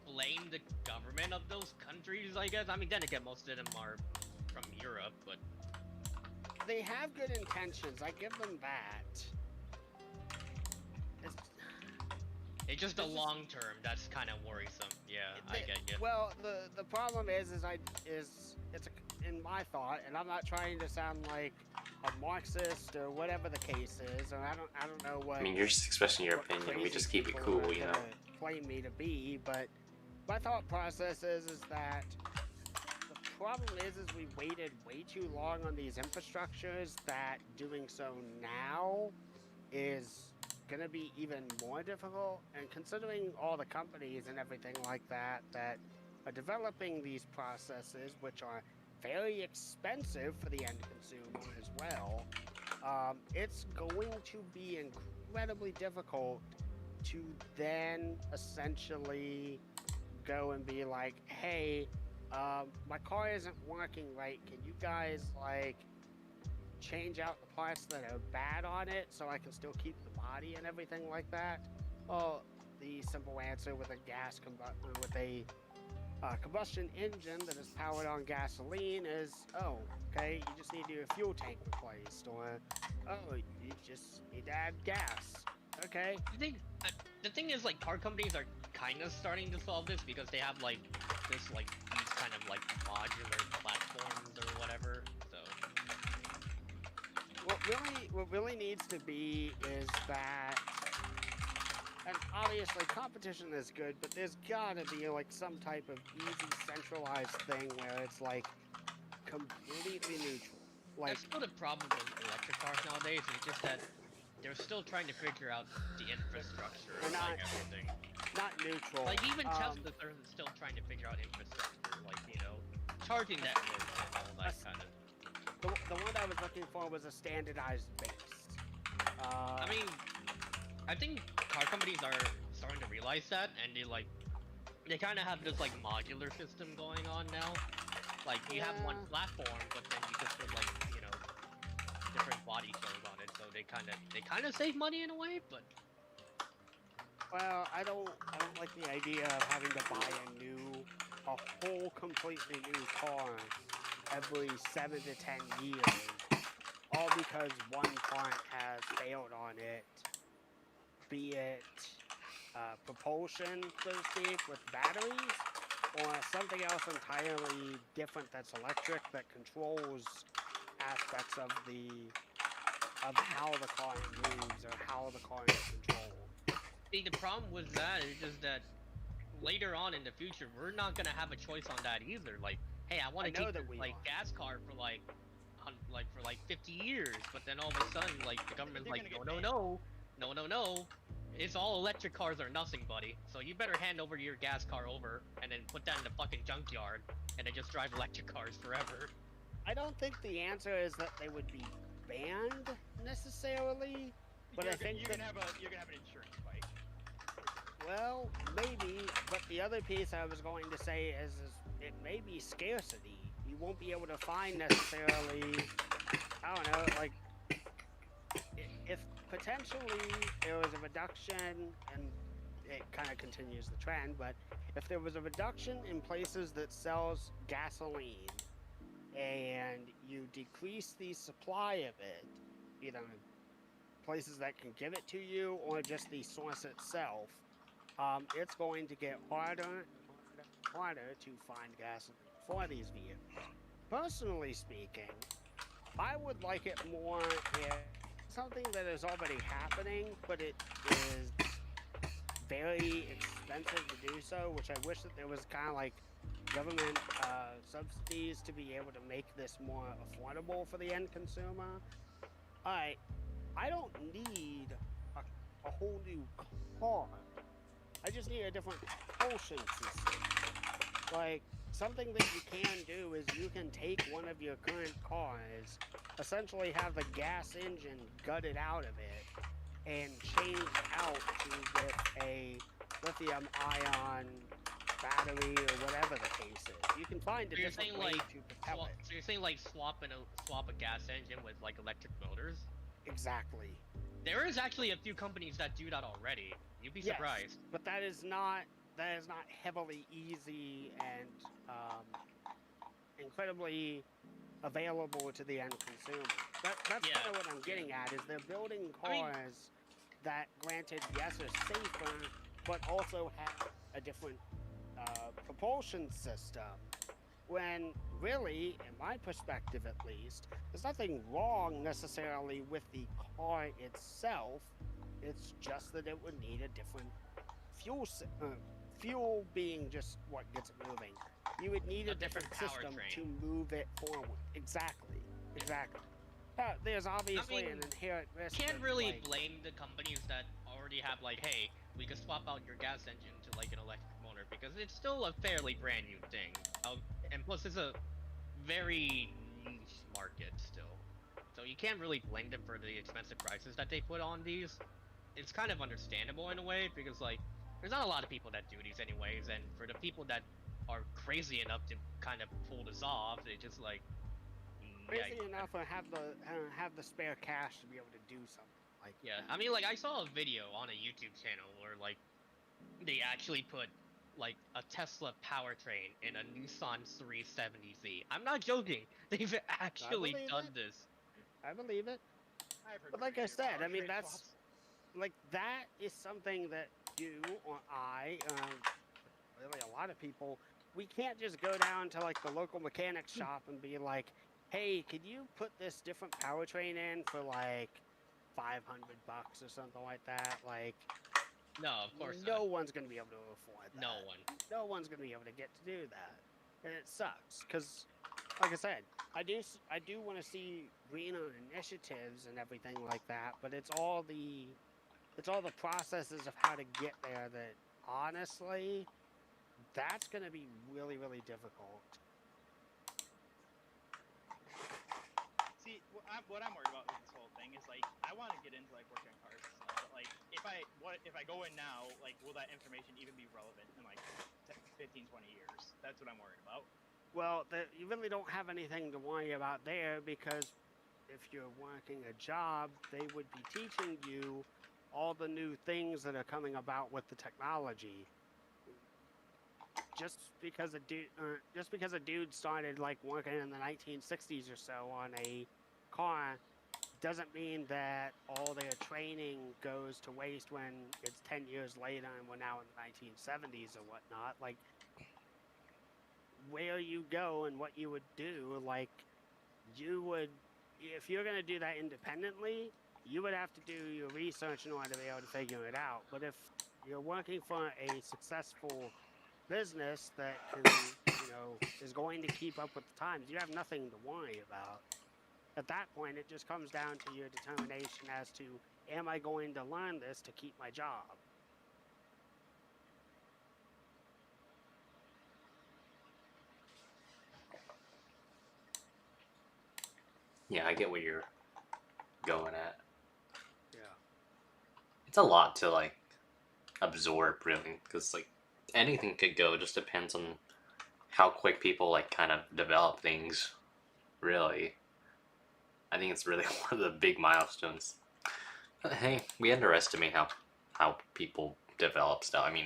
blame the government of those countries, I guess. I mean, then again, most of them are from Europe, but they have good intentions. I give them that. it's just the This is- long term that's kind of worrisome. Yeah, I They- get you. Well, the problem is in my thought, and I'm not trying to sound like a Marxist or whatever the case is, and I don't know what. I mean, you're just expressing your what opinion. We crazy just keep it people are cool, you know? gonna claim me to be, but my thought process is that the problem is we waited way too long on these infrastructures that doing so now is gonna be even more difficult. And considering all the companies and everything like that that are developing these processes, which are very expensive for the end consumer as well, it's going to be incredibly difficult to then essentially go and be like, hey, my car isn't working right. Can you guys like change out the parts that are bad on it so I can still keep the body and everything like that? Well, the simple answer with a combustion engine that is powered on gasoline is, oh, okay, you just need your fuel tank replaced, or oh, you just need to add gas. Okay. The thing is, like, car companies are kind of starting to solve this because they have like this like these kind of like modular platforms or whatever. So What really needs to be is that, and obviously competition is good, but there's gotta be like some type of easy centralized thing where it's like completely neutral. Like, that's still the problem with electric cars nowadays. It's just that they're still trying to figure out the infrastructure They're and like everything. not neutral. Like even um, Tesla, they're still trying to figure out infrastructure, like charging networks and all that kind of. the one I was looking for was a standardized base. I mean, I think car companies are starting to realize that, and they kind of have this like modular system going on now. Like you have one Yeah. platform, but then you just put like different body shells on it, so they kind of save money in a way. But Well, I don't like the idea of having to buy a whole completely new car every 7 to 10 years, all because one plant has failed on it, be it propulsion, so to speak, with batteries, or something else entirely different that's electric that controls aspects of how the car moves or how the car is controlled. see, the problem with that is just that later on in the future, we're not gonna have a choice on that either. Like, hey, I want I to know keep that this we like are. gas car for like 50 years, but then all of a sudden, like the government's They're like, gonna get no, no, no, no, no, no. It's all electric cars or nothing, buddy. So you better hand over your gas car over and then put that in the fucking junkyard and then just drive electric cars forever. I don't think the answer is that they would be banned necessarily, but I think you're that, gonna have an insurance spike. well, maybe. But the other piece I was going to say is it may be scarcity. You won't be able to find necessarily. I don't know, like if potentially there was a reduction, and it kind of continues the trend, but if there was a reduction in places that sells gasoline and you decrease the supply of it, either places that can give it to you or just the source itself, it's going to get harder and harder to find gasoline for these vehicles. Personally speaking, I would like it more if something that is already happening, but it is very expensive to do so, which I wish that there was kind of like government subsidies to be able to make this more affordable for the end consumer. Alright, I don't need a whole new car. I just need a different propulsion system. Like, something that you can do is you can take one of your current cars, essentially have the gas engine gutted out of it, and change out to with a lithium ion battery or whatever the case is. You can find a So you're different saying way like to propel it. so you're saying like swap a gas engine with like electric motors? Exactly. There is actually a few companies that do that already. You'd be Yes, surprised. but that is not heavily easy and incredibly available to the end consumer. That's Yeah, kind of what I'm getting at, is they're building I mean- cars that, granted, yes, are safer, but also have a different propulsion system. When really, in my perspective at least, there's nothing wrong necessarily with the car itself. It's just that it would need a different fuel being just what gets it moving. You would need a different system powertrain. to move it forward. Exactly. Exactly. There's obviously mean, an inherent risk. Can't of, really like, blame the companies that already have like, hey, we can swap out your gas engine to like an electric motor because it's still a fairly brand new thing. And plus, it's a very niche market still, so you can't really blame them for the expensive prices that they put on these. It's kind of understandable in a way because like, there's not a lot of people that do these anyways, and for the people that are crazy enough to kind of pull this off, they just like. crazy enough or have the spare cash to be able to do something like Yeah, that. I mean, like, I saw a video on a YouTube channel where, like, they actually put, like, a Tesla powertrain in a Nissan 370Z. I'm not joking. They've actually believe done it. this. I believe it. I've heard But like I crazier said, I mean, powertrain that's swaps. like that is something that you or I, really a lot of people, we can't just go down to like the local mechanic shop and be like, hey, could you put this different powertrain in for like $500 or something like that? Like, No, of course no not. one's gonna be able to afford that. No one. No one's gonna be able to get to do that, and it sucks because like I said, I do want to see greener initiatives and everything like that, but it's all the processes of how to get there that honestly, that's going to be really, really difficult. See, what I'm worried about with this whole thing is like I want to get into like working on cars and stuff, but like if I go in now, like will that information even be relevant in like 15, 20 years? That's what I'm worried about. Well, you really don't have anything to worry about there because if you're working a job, they would be teaching you all the new things that are coming about with the technology. Just because a dude started like working in the 1960s or so on a car doesn't mean that all their training goes to waste when it's 10 years later and we're now in the 1970s or whatnot. Like, where you go and what you would do, like, you would, if you're going to do that independently, you would have to do your research in order to be able to figure it out. But if you're working for a successful business that can, is going to keep up with the times, you have nothing to worry about. At that point, it just comes down to your determination as to, am I going to learn this to keep my job? Yeah, I get where you're going at. Yeah. It's a lot to like absorb, really, because like anything could go. It just depends on how quick people like kind of develop things. Really, I think it's really one of the big milestones. But hey, we underestimate how people develop stuff. I mean,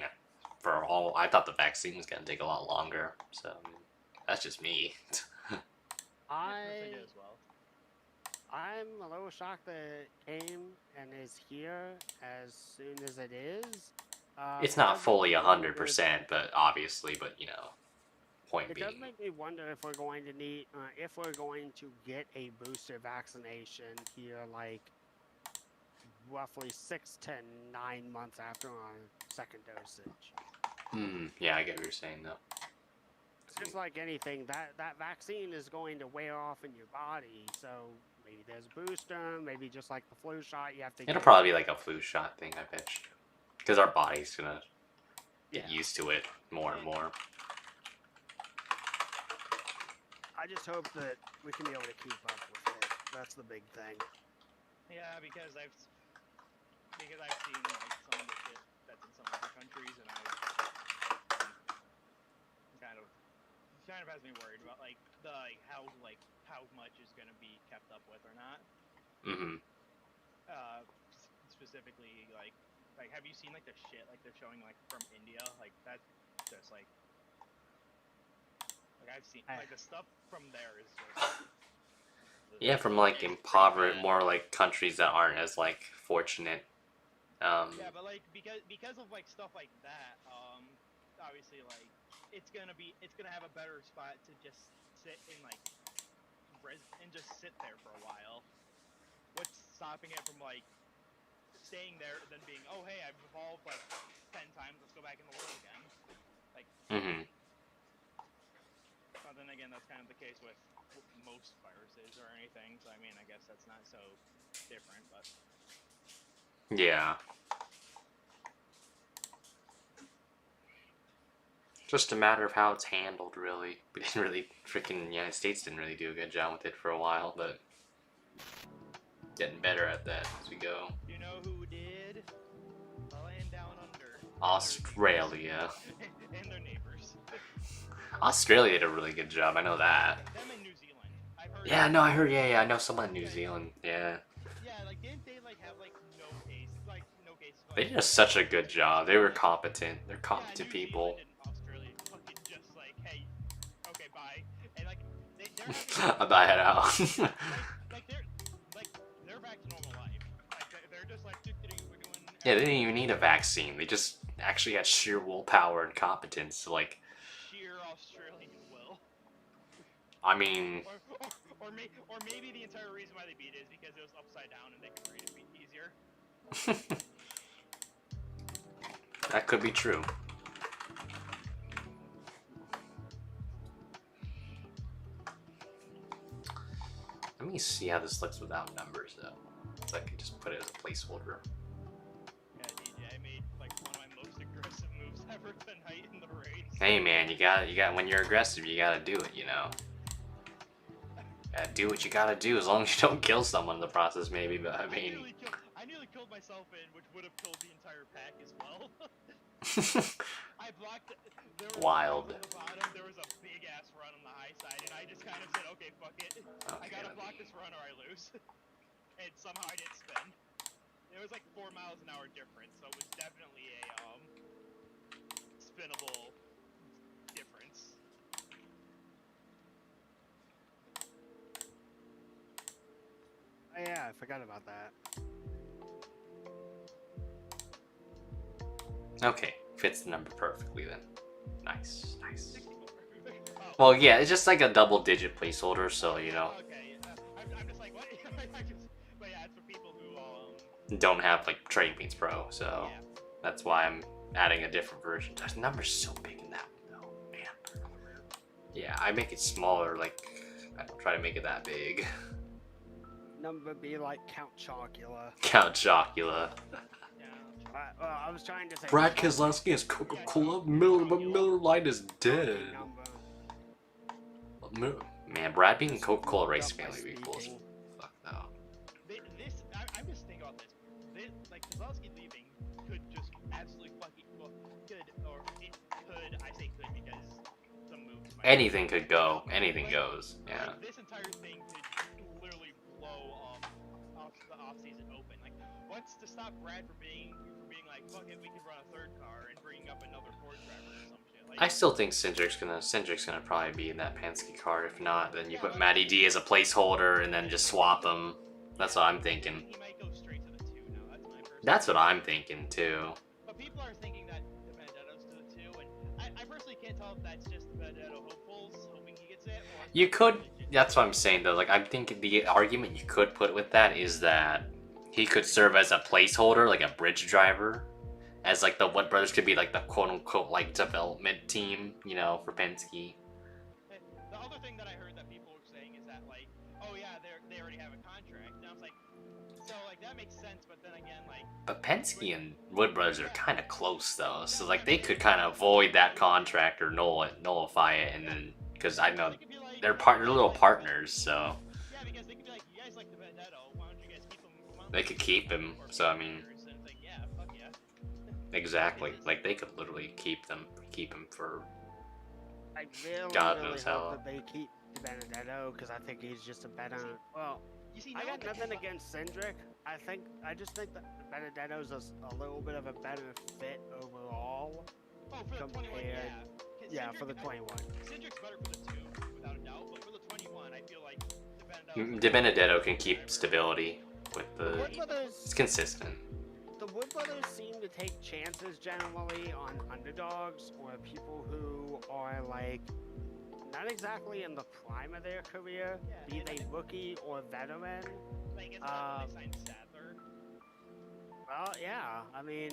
I thought the vaccine was gonna take a lot longer. So I mean, that's just me. I did as well. I'm a little shocked that it came and is here as soon as it is. It's not fully 100%, but obviously, point It being. does make me wonder if we're going to need, if we're going to get a booster vaccination here, like roughly 6 to 9 months after our second dosage. Yeah, I get what you're saying, though. It's just like anything, that vaccine is going to wear off in your body, so maybe there's a booster, maybe just like the flu shot, you have to It'll probably be like a flu shot thing, I bet you. Because our body's gonna get used to it more and more. I just hope that we can be able to keep up with it. That's the big thing. Yeah, because I've seen like some of the shit that's in some other countries, and kind of has me worried about like how much is gonna be kept up with or not. Specifically, like have you seen like the shit like they're showing like from India? Like that's just like I've seen like the stuff from there is just. Yeah, from like impoverished, more like countries that aren't as like fortunate. Yeah, but like because of like stuff like that, obviously like it's gonna have a better spot to just sit in like and just sit there for a while. What's stopping it from like staying there and then being, oh hey, I've evolved like 10 times, let's go back in the world again. Like. But then again, that's kind of the case with most viruses or anything. So I mean, I guess that's not so different, but. Yeah. Just a matter of how it's handled, really. We didn't really, freaking United States didn't really do a good job with it for a while, but getting better at that as we go. You know who did? The land down under. Australia. And their neighbors. Australia did a really good job, I know that. Them in New Zealand. I've heard. Yeah, no, I heard, yeah, I know someone in New Zealand, yeah. Yeah, like didn't they like have like no cases? They did such a good job. They were competent. They're competent people. Zealand and Australia fucking just like, hey, okay, bye, and like they're I'll die it out. they're back to normal life. Like they're just like we're doing. Yeah, they didn't even need a vaccine. They just actually had sheer willpower and competence to like. Sheer Australian will. I mean. Or maybe the entire reason why they beat it is because it was upside down and they could read it easier. That could be true. me see how this looks without numbers though. So I can just put it as a placeholder. Yeah, DJ, I made like one of my most aggressive moves ever tonight in the race. Hey man, you got when you're aggressive, you gotta do it, you know. Gotta do what you gotta do, as long as you don't kill someone in the process, maybe. But I mean, I nearly killed myself in, which would have killed the entire pack as well. I blocked. There was Wild. On the bottom, there was a big ass run on the high side, and I just kind of said, "Okay, fuck it. I gotta block this run or I lose." And somehow I didn't spin. It was like 4 miles an hour difference, so it was definitely a spinnable difference. Oh, yeah, I forgot about that. okay, fits the number perfectly then. Nice, nice. 64. Well, yeah, it's just like a double-digit placeholder, so you know, Okay, I'm just like, what? But yeah, it's for people who don't have like Trading Paints Pro, so yeah. that's why I'm adding a different version. The number's so big in that one, though, man. Yeah, I make it smaller. Like, I don't try to make it that big. Number be like Count Chocula. Count Chocula. Well, I was trying to say. Brad Keselowski is Coca-Cola. Miller Lite is dead. Man, Brad being Coca-Cola race family would be cool as fuck though. I'm just thinking about this. Like, Kozlowski leaving could just absolutely fucking could, or it could. I say could because some moves. Anything could go. Anything goes. Yeah. Like, this entire thing could literally blow the off season open. Like, what's to stop Brad from being like, fuck it, we can run a third car and bring up another Ford driver or some shit. Like, I still think Cindric's gonna probably be in that Penske car. If not, then you put Matty D as a placeholder and then just swap them. That's what I'm thinking. He might go straight to the 2 now. That's my personal. That's what I'm thinking too. But people are thinking that the Benedetto's to the 2, and I personally can't tell if that's just the Benedetto hopefuls hoping he gets it. Or You could. That's what I'm saying though. Like, I'm thinking the argument you could put with that is that he could serve as a placeholder, like a bridge driver, as like the Wood Brothers could be like the quote unquote like development team, you know, for Penske. The other thing that I heard that people were saying is that, like, oh yeah, they already have a contract. And I was like, so like that makes sense, but then again, like. But Penske and Wood Brothers are kind of close though, so like they could kind of void that contract or nullify it, and then because I know they're little partners, so. Yeah, because they could be like, you guys like the Benedetto, why don't you guys keep him? They could keep him, so I mean. Like, yeah, fuck yeah. Exactly, like they could literally keep him for. I really, God really knows hope how. that they keep Benedetto because I think he's just a better. Well, You see, I now got that- nothing against Cindric. I just think that Benedetto's a little bit of a better fit overall. Oh, for the 21, compared- yeah. 'Cause Yeah, Cindric- for the 21. Cindric's better for the 2, without a doubt, but for the 21, I feel like the De Benedetto can keep stability with the. Wood It's Brothers, consistent. the Wood Brothers seem to take chances generally on underdogs or people who are like not exactly in the prime of their career, Yeah, be and they then- rookie or veteran. Like, it's not when they signed Sadler. Well, yeah. I mean,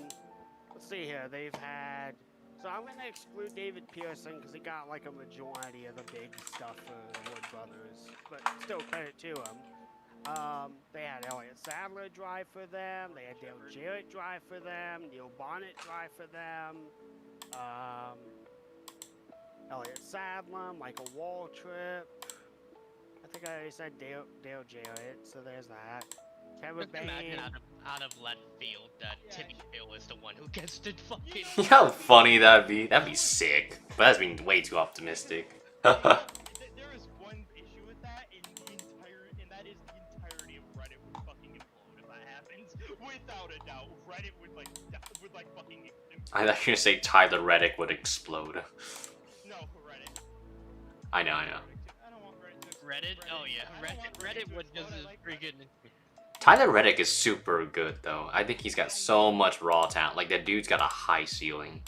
let's see here. They've had. So I'm gonna exclude David Pearson because he got like a majority of the big stuff for the Wood Brothers, but still credit to him. They had Elliott Sadler drive for them. They had Dale Jarrett drive for them. Neil Bonnet drive for them. Elliott Sadler, Michael Waltrip. I think I already said Dale Jarrett, so there's that. Kevin Just imagine Bain. out of left field that Timmy Hill is the one who gets to fucking. You know how funny that'd be? That'd be sick. But that's being way too optimistic. There is one issue with that, and that is the entirety of Reddit would fucking implode if that happens. Without a doubt, Reddit would like fucking implode. I thought you were gonna say Tyler Reddick would explode. No, Reddit. I know. I don't want Reddit to explode. Reddit? Oh yeah, I don't want Reddit to would explode, just I like freaking. Tyler Reddick is super good though. I think he's got so much raw talent. Like that dude's got a high ceiling.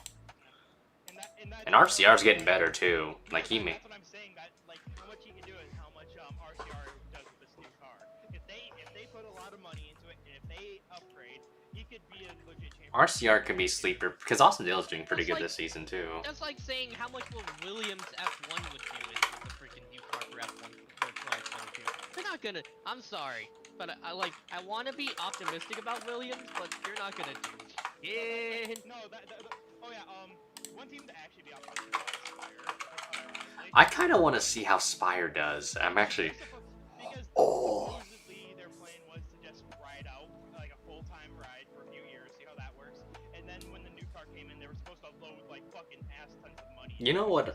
And RCR's getting better too. Like he may. That's what I'm saying. That like how much he can do is how much RCR does with this new car. If they put a lot of money into it, and if they upgrade, he could be a legit champion. RCR could be sleeper because Austin Dale's doing pretty good this season too. That's like saying how much will Williams F1 would do with the freaking new car for F1 for 2022. They're not gonna. I'm sorry, but I want to be optimistic about Williams, but you're not gonna do shit. No, oh yeah, one team to actually be optimistic about is Spire. Honestly. I kind of want to see how Spire does. I'm actually. Because Oh. supposedly their plan was to just ride out like a full-time ride for a few years, see how that works, and then when the new car came in, they were supposed to load like fucking ass tons of money. You know what?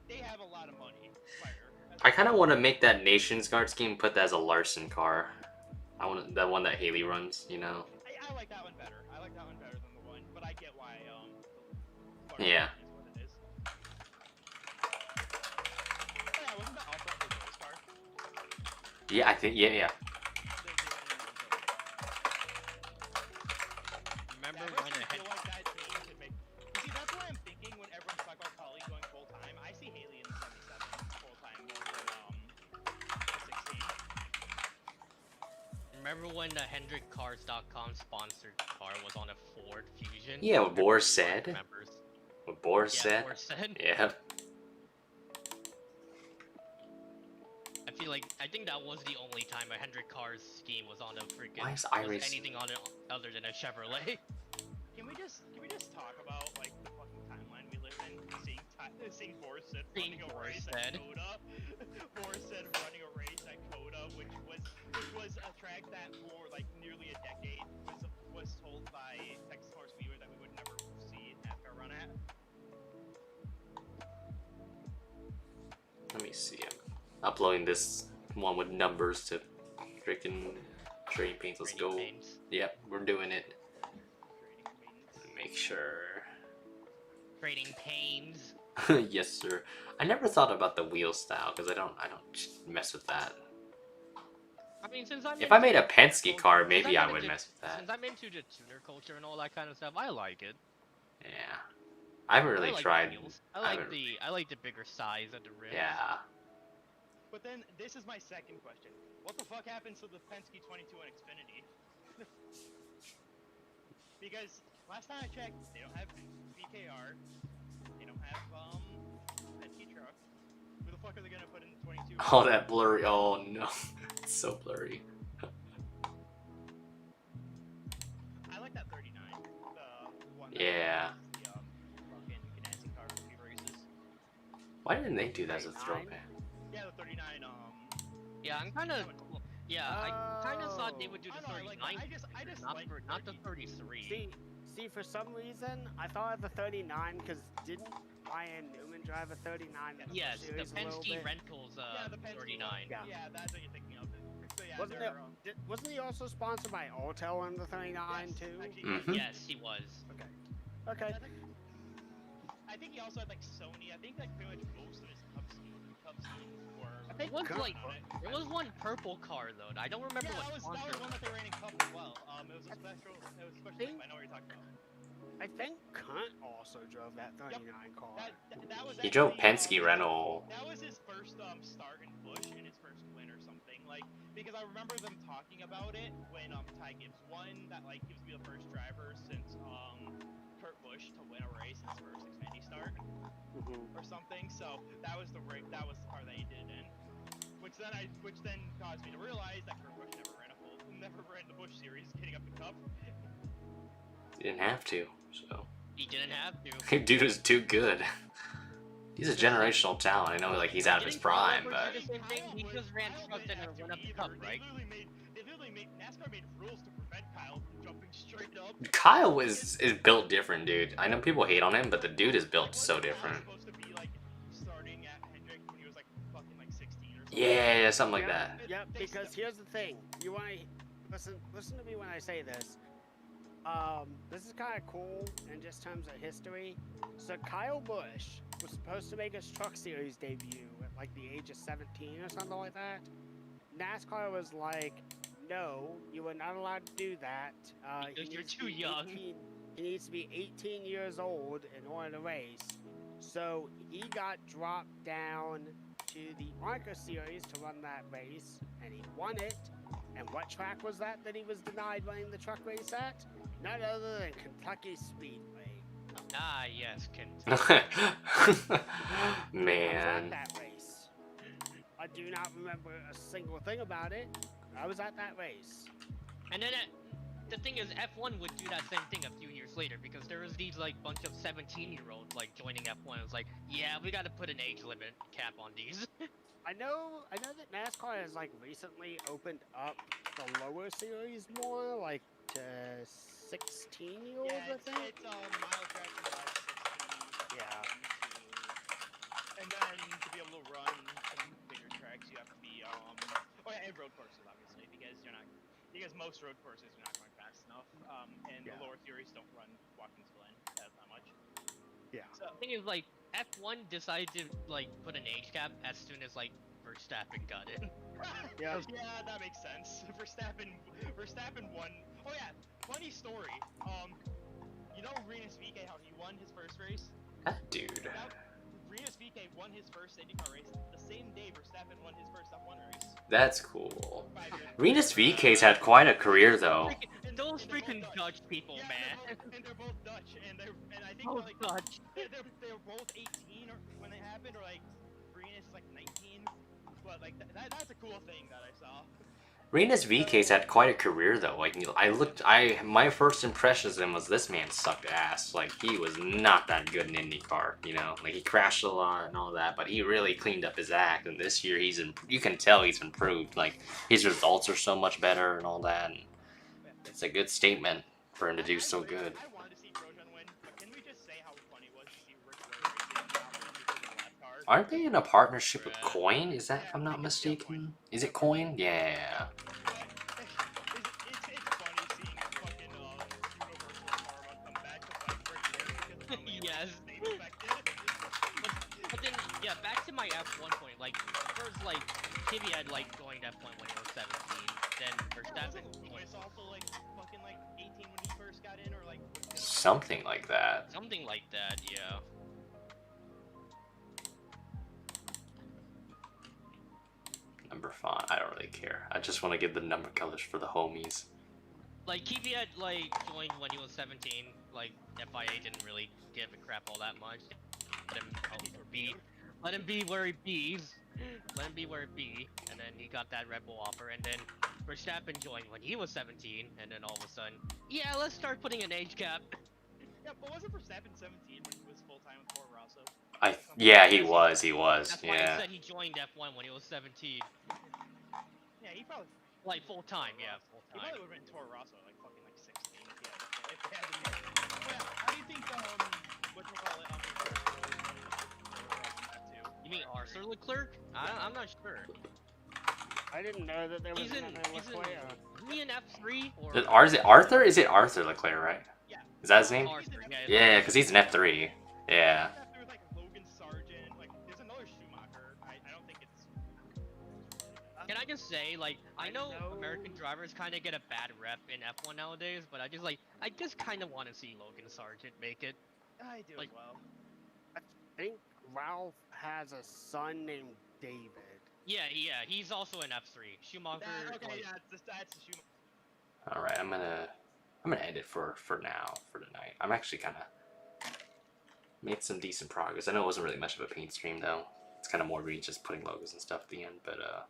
They have a lot of money. Spire. I kind of want to make that Nations Guard scheme, put that as a Larson car. I want that one that Haley runs, you know? I like that one better. I like that one better than the one, but I get why Yeah. is what it is. Oh, yeah, wasn't that also the Joe's car? Yeah, I think, yeah. Remember Yeah, when I I had feel like that team could make. You see, that's why I'm thinking when everyone's talking about Polly going full time. I see Haley in the 77 full time more than the 16. Remember when the HendrickCars.com sponsored car was on a Ford Fusion? Yeah, what Boris said. Remembers. What Boris Yeah, said. Boris said. Yeah. I think that was the only time a Hendrick Cars scheme was on a freaking. Why is was iRacing? anything on it other than a Chevrolet? Can we just talk about like the fucking timeline we live in? Seeing Boris said Seeing running a Boris race said. at Coda. Boris said running a race at Coda, which was a track that for like nearly a decade was told by Texas Horse Viewer that we would never see NASCAR run at. Let me see. I'm uploading this one with numbers to freaking Trading Pains. Let's go. Trading Pains. Yep, we're doing it. Trading Pains. Make sure. Trading Pains. Yes, sir. I never thought about the wheel style because I don't mess with that. I mean, since I'm If I into made a tuner Penske culture- car, since maybe I'm I would into- mess with that. Since I'm into the tuner culture and all that kind of stuff, I like it. Yeah. I haven't really I like tried. The wheels. I I like haven't- the bigger size of the rims. Yeah. But then this is my second question: what the fuck happens to the Penske 22 and Xfinity? Because last time I checked, they don't have VKR, they don't have Penske truck. Who the fuck are they gonna put in the 22? Oh, that blurry. Oh no, it's so blurry. I like that 39, the one. That Yeah. is the fucking Ganassi car from few races. Why didn't they do that as a 39? throwback? Yeah, the 39. Yeah, I'm kind of. Yeah, I kind of thought they would do I the don't know, like, 39, I just not like not the 30. 33. See, for some reason, I thought of the 39 because didn't Ryan Newman drive a 39 in the Yes, series the a little Penske bit? Rentals Yeah, the Penske 39. Yeah. Yeah, that's what you're thinking of. So yeah, Wasn't they're, wasn't he also sponsored by Autel in the 39 yes, too? actually, Mhm. Yes, he was. Okay. I think he also had like Sony. I think like pretty much most of his cup schemes were. I It think was Kurt- like there was one purple car though. I don't remember Yeah, what that was sponsor. one that they ran in cup as well. It was a special. It was a special. think- I know what you're talking about. I think Kunt also drove that 39 car. That was. He drove actually, Penske Rental. That was his first start in Busch and his first win or something. Like because I remember them talking about it when Ty Gibbs won. That like he was gonna be the first driver since Kurt Busch to win a race in his first Xfinity start or something. So that was the car that he did in. Which then caused me to realize that Kurt Busch never ran the Busch series, getting up the cup. He didn't have to, so. He didn't have to. Dude is too good. He's a generational talent. I know, like he's out of his Didn't Kyle prime, ever but do the same thing? He just ran Kyle trucks didn't and have to went up the either. cup, right? They literally made NASCAR made rules to prevent Kyle from jumping straight up. Kyle is built different, dude. I know people hate on him, but the dude is built Like, so wasn't Kyle different. supposed to be like starting at Hendrick when he was like fucking like 16 or something? Yeah, something like Yeah. that. Yep, They because st- here's the thing. You want to listen to me when I say this. This is kind of cool in just terms of history. So Kyle Busch was supposed to make his Truck Series debut at like the age of 17 or something like that. NASCAR was like, no, you are not allowed to do that. Because He you're needs to too be young. 18 He needs to be 18 years old in order to race. So he got dropped down to the ARCA Series to run that race, and he won it. And what track was that he was denied running the truck race at? None other than Kentucky Speedway. Ah, yes, Kentucky. How was Man. that race? I do not remember a single thing about it. I was at that race. And then the thing is, F1 would do that same thing a few years later because there was these like bunch of 17-year-olds like joining F1. It was like, yeah, we got to put an age limit cap on these. I know that NASCAR has like recently opened up the lower series more, like to 16-year-olds, Yeah, I think. it's mile track from like 16. Yeah. And then to be able to run some bigger tracks, you have to be oh yeah, and road courses obviously because most road courses are not going fast enough. And Yeah. the lower series don't run Watkins Glen that much. Yeah. So The thing is, like, F1 decided to like put an age cap as soon as like Verstappen got in. Yeah. yeah, that makes sense. Verstappen won. Oh yeah, funny story. You know Rinus VeeKay, how he won his first race? That dude. Rinus VeeKay won his first IndyCar race the same day Verstappen won his first F1 race. That's cool. 5 years ago. Rinus VeeKay's had quite a career though. And Those they're both freaking Dutch. Dutch people, Yeah, man. and they're both Dutch, and I think Oh, they're like Dutch. they were both 18 or when they happened, or like Rinus is like 19. But like that's a cool thing that I saw. Rinus VeeKay's had quite a career though. Like my first impressions of him was this man sucked ass. Like he was not that good in IndyCar, you know. Like he crashed a lot and all that, but he really cleaned up his act. And this year you can tell he's improved. Like his results are so much better and all that. And it's a good statement for him to do so good. I wanted to see Grosjean win, but can we just say how funny it was to see Rick Ware racing in the lap car? Aren't they in a partnership with Coin? Is that, if I'm not mistaken? Is it Coin? Yeah. It's funny seeing fucking Universal Karma come back to fight Rick Ware because of how many Yes. races they affected. But then, yeah, back to my F1 point. Like, first, like, Kvyat like joined F1 when he was 17. Then Verstappen. Wasn't Lewis also like fucking like 18 when he first got in, or like Something like that. Something like that, yeah. Number 5. I don't really care. I just want to give the number colors for the homies. Like, Kvyat, like, joined when he was 17. Like, FIA didn't really give a crap all that much. Let him be where he bees. Let him be where he be. And then he got that Red Bull offer. And then Verstappen joined when he was 17. And then all of a sudden, yeah, let's start putting an age cap. yeah, but wasn't Verstappen 17 when he was full time with Toro Rosso? Yeah, he was. That's why I Yeah. said he joined F1 when he was 17. Yeah, he probably Like, full time, yeah, full he time. probably would have been Toro Rosso like fucking like 16 if they had the year. But yeah, how do you think what you call it You mean Arthur Leclerc? I'm not sure. I didn't know that there was He's in, another he's in, Leclerc. isn't he in F3? Or Is it Arthur? Is it Arthur Leclerc, right? Yeah. Is that his name? Arthur, yeah. Yeah, because he's an F3. Yeah. After like Logan Sargent, like there's another Schumacher. I don't think it's. Can I just say, like, I know know- American drivers kind of get a bad rep in F1 nowadays, but I just kind of want to see Logan Sargent make it. I do Like- as well. I think Ralph has a son named David. Yeah, he's also in F3. Schumacher. Okay, was- yeah, that's the Schumacher. All right, I'm gonna end it for now, for tonight. I'm actually kind of made some decent progress. I know it wasn't really much of a paint stream though. It's kind of more me just putting logos and stuff at the end. But I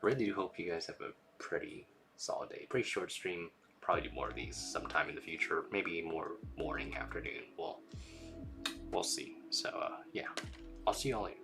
really do hope you guys have a pretty solid day. Pretty short stream. Probably do more of these sometime in the future. Maybe more morning, afternoon. We'll see. So yeah, I'll see y'all later.